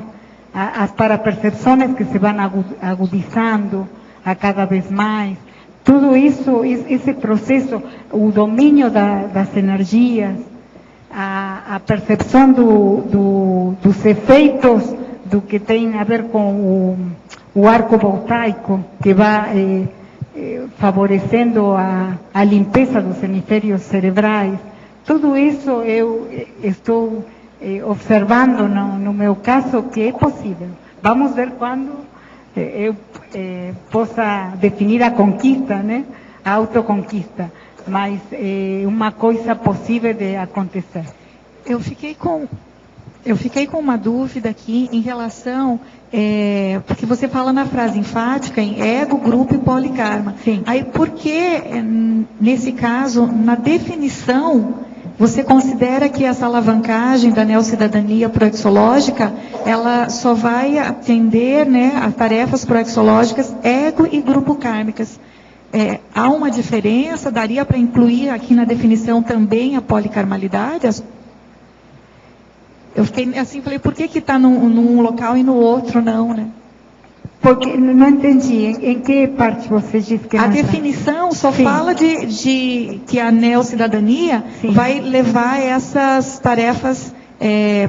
as parapercepções que se vão agudizando a cada vez mais. Tudo isso, esse processo, o domínio das energias, a percepção dos efeitos do que tem a ver com o arco voltaico, que vai favorecendo a limpeza dos hemisférios cerebrais. Tudo isso eu estou observando no meu caso que é possível. Vamos ver quando eu possa definir a conquista, né? A autoconquista, mas é uma coisa possível de acontecer. Eu fiquei com uma dúvida aqui em relação, porque você fala na frase enfática em ego, grupo e polikarma. Sim. Aí por que, nesse caso, na definição, você considera que essa alavancagem da neocidadania proexológica, ela só vai atender, né, a tarefas proexológicas ego e grupo kármicas? Há uma diferença? Daria para incluir aqui na definição também a polikarmalidade? Eu fiquei assim, falei, por que está num local e no outro não, né? Porque não entendi. Em que parte você disse que a definição só fala de que a neocidadania vai levar essas tarefas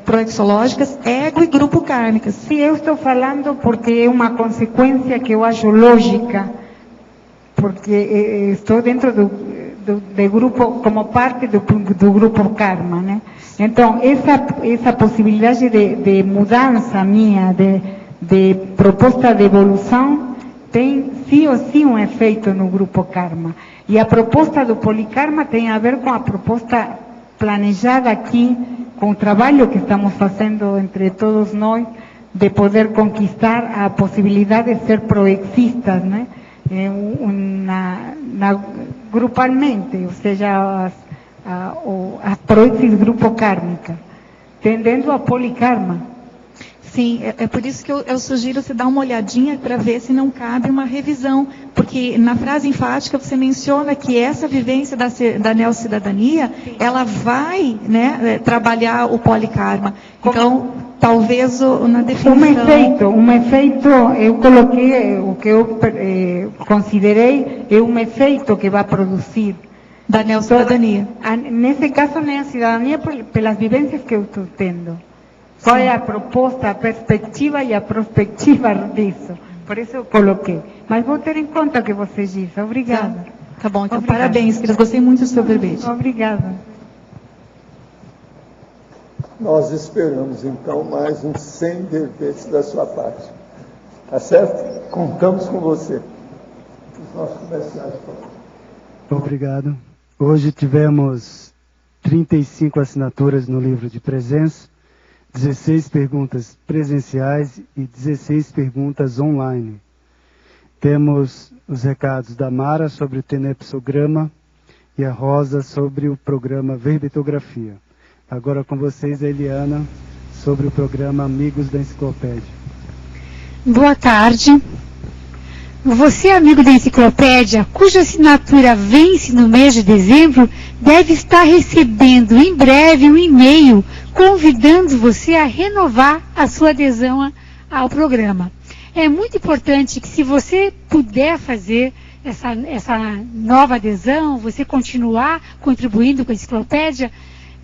proexológicas, ego e grupo kármicas. Sim, eu estou falando porque é uma consequência que eu acho lógica, porque estou dentro do grupo, como parte do grupo karma, né? Então, essa possibilidade de mudança minha, de proposta de evolução, tem sim ou sim um efeito no grupo karma. E a proposta do polikarma tem a ver com a proposta planejada aqui, com o trabalho que estamos fazendo entre todos nós, de poder conquistar a possibilidade de ser proexistas, né? Grupalmente, ou seja, a proexis grupo kármica, tendendo a polikarma. Sim, é por isso que eu sugiro você dar uma olhadinha para ver se não cabe uma revisão, porque na frase enfática você menciona que essa vivência da neocidadania, ela vai, né, trabalhar o polikarma. Então, talvez na definição... Um efeito, eu coloquei, o que eu considerei, é um efeito que vai produzir. Da neocidadania. Nesse caso, a neocidadania, pelas vivências que eu estou tendo. Qual é a proposta, a perspectiva e a prospectiva disso? Por isso eu coloquei. Mas vou ter em conta o que você disse. Obrigada. Tá bom, então parabéns, queridos. Gostei muito do seu verbete. Obrigada. Nós esperamos, então, mais uns 100 verbetes da sua parte. Tá certo? Contamos com você. Os nossos comerciais, por favor. Obrigado. Hoje tivemos 35 assinaturas no livro de presença, 16 perguntas presenciais e 16 perguntas online. Temos os recados da Mara sobre o tenepsograma e a Rosa sobre o programa Verbetografia. Agora com vocês a Eliana sobre o programa Amigos da Enciclopédia. Boa tarde. Você, amigo da Enciclopédia, cuja assinatura vence no mês de dezembro, deve estar recebendo em breve um e-mail convidando você a renovar a sua adesão ao programa. É muito importante que, se você puder fazer essa nova adesão, você continuar contribuindo com a Enciclopédia,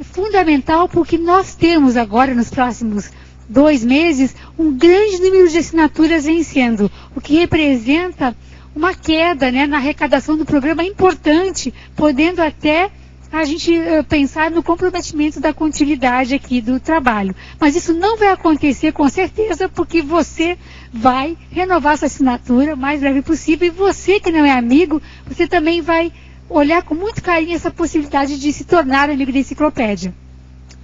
é fundamental, porque nós temos agora, nos próximos 2 meses, um grande número de assinaturas vencendo, o que representa uma queda, né, na arrecadação do programa importante, podendo até a gente pensar no comprometimento da continuidade aqui do trabalho. Mas isso não vai acontecer com certeza, porque você vai renovar sua assinatura o mais breve possível, e você que não é amigo, você também vai olhar com muito carinho essa possibilidade de se tornar amigo da Enciclopédia.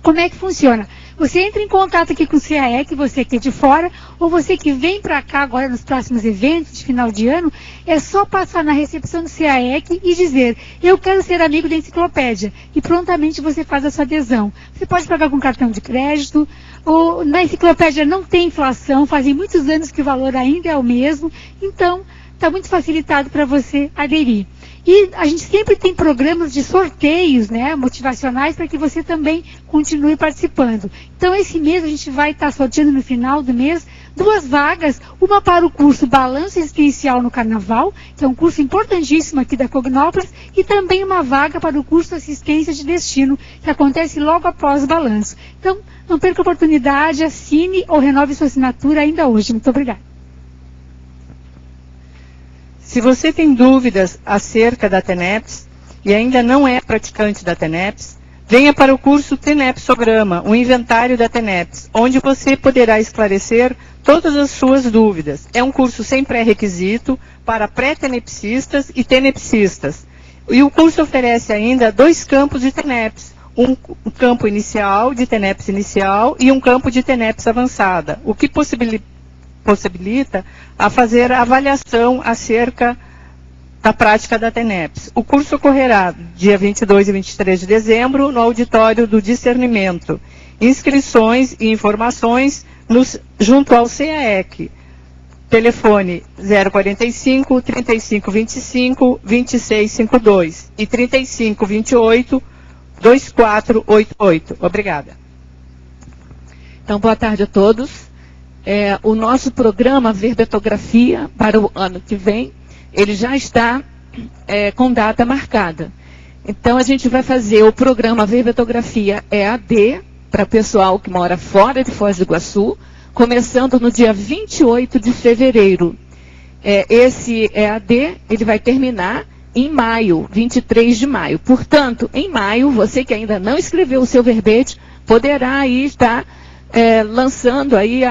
Como é que funciona? Você entra em contato aqui com o CAEC, você que é de fora, ou você que vem para cá agora nos próximos eventos de final de ano, é só passar na recepção do CAEC e dizer: eu quero ser amigo da Enciclopédia, e prontamente você faz a sua adesão. Você pode pagar com cartão de crédito, ou na Enciclopédia não tem inflação, fazem muitos anos que o valor ainda é o mesmo, então está muito facilitado para você aderir. E a gente sempre tem programas de sorteios, né, motivacionais, para que você também continue participando. Então, esse mês a gente vai estar sorteando no final do mês 2 vagas, uma para o curso Balanço Existencial no Carnaval, que é um curso importantíssimo aqui da Cognópolis, e também uma vaga para o curso Assistência de Destino, que acontece logo após o balanço. Então, não perca a oportunidade, assine ou renove sua assinatura ainda hoje. Muito obrigada. Se você tem dúvidas acerca da TENEPS e ainda não é praticante da TENEPS, venha para o curso Tenepsograma, o inventário da TENEPS, onde você poderá esclarecer todas as suas dúvidas. É um curso sem pré-requisito para pré-tenepsistas e tenepsistas. E o curso oferece ainda 2 campos de TENEPS, um campo inicial, de TENEPS inicial, e um campo de TENEPS avançada, o que possibilita a fazer a avaliação acerca da prática da TENEPS. O curso ocorrerá dia 22 e 23 de dezembro no auditório do Discernimento. Inscrições e informações junto ao CAEC. Telefone 045 3525 2652 e 3528 2488. Obrigada. Então, boa tarde a todos. O nosso programa Verbetografia para o ano que vem, ele já está com data marcada. Então, a gente vai fazer o programa Verbetografia EAD para o pessoal que mora fora de Foz do Iguaçu, começando no dia 28 de fevereiro. Esse EAD, ele vai terminar em maio, 23 de maio. Portanto, em maio, você que ainda não escreveu o seu verbete, poderá aí estar lançando aí,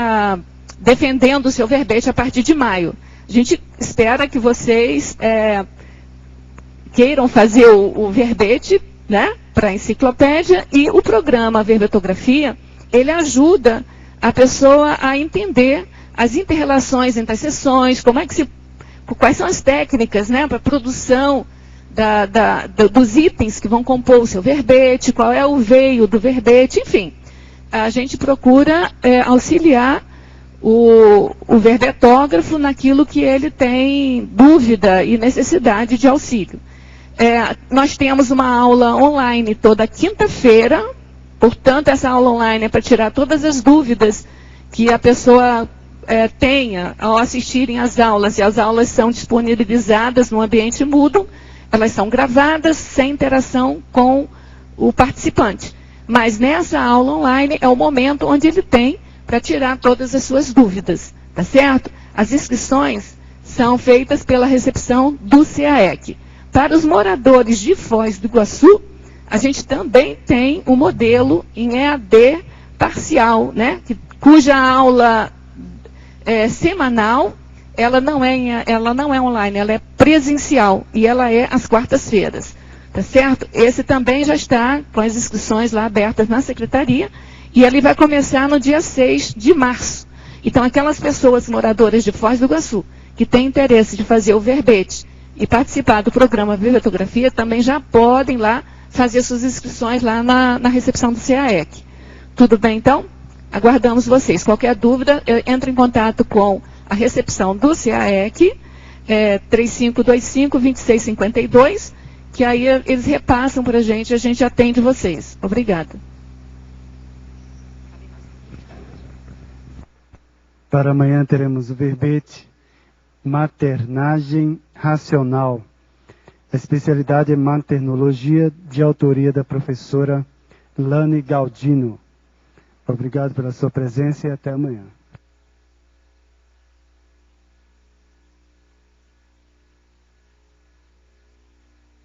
defendendo o seu verbete a partir de maio. A gente espera que vocês queiram fazer o verbete, né, para a enciclopédia, e o programa Verbetografia, ele ajuda a pessoa a entender as inter-relações entre as sessões, quais são as técnicas, né, para a produção dos itens que vão compor o seu verbete, qual é o veio do verbete, enfim. A gente procura auxiliar o verbetógrafo naquilo que ele tem dúvida e necessidade de auxílio. Nós temos uma aula online toda quinta-feira, portanto, essa aula online é para tirar todas as dúvidas que a pessoa tenha ao assistirem às aulas, e as aulas são disponibilizadas no ambiente Moodle, elas são gravadas sem interação com o participante. Mas nessa aula online é o momento onde ele tem para tirar todas as suas dúvidas, tá certo? As inscrições são feitas pela recepção do CAEC. Para os moradores de Foz do Iguaçu, a gente também tem um modelo em EAD parcial, né? Cuja aula semanal, ela não é online, ela é presencial, e ela é às quartas-feiras, tá certo? Esse também já está com as inscrições lá abertas na secretaria, e ele vai começar no dia 6 de março. Então, aquelas pessoas moradoras de Foz do Iguaçu que têm interesse de fazer o verbete e participar do programa Verbetografia também já podem lá fazer suas inscrições lá na recepção do CAEC. Tudo bem, então? Aguardamos vocês. Qualquer dúvida, entre em contato com a recepção do CAEC, 3525-2652, que aí eles repassam para a gente atende vocês. Obrigada. Para amanhã teremos o verbete Maternagem Racional. A especialidade é maternologia, de autoria da professora Lani Galdino. Obrigado pela sua presença e até amanhã.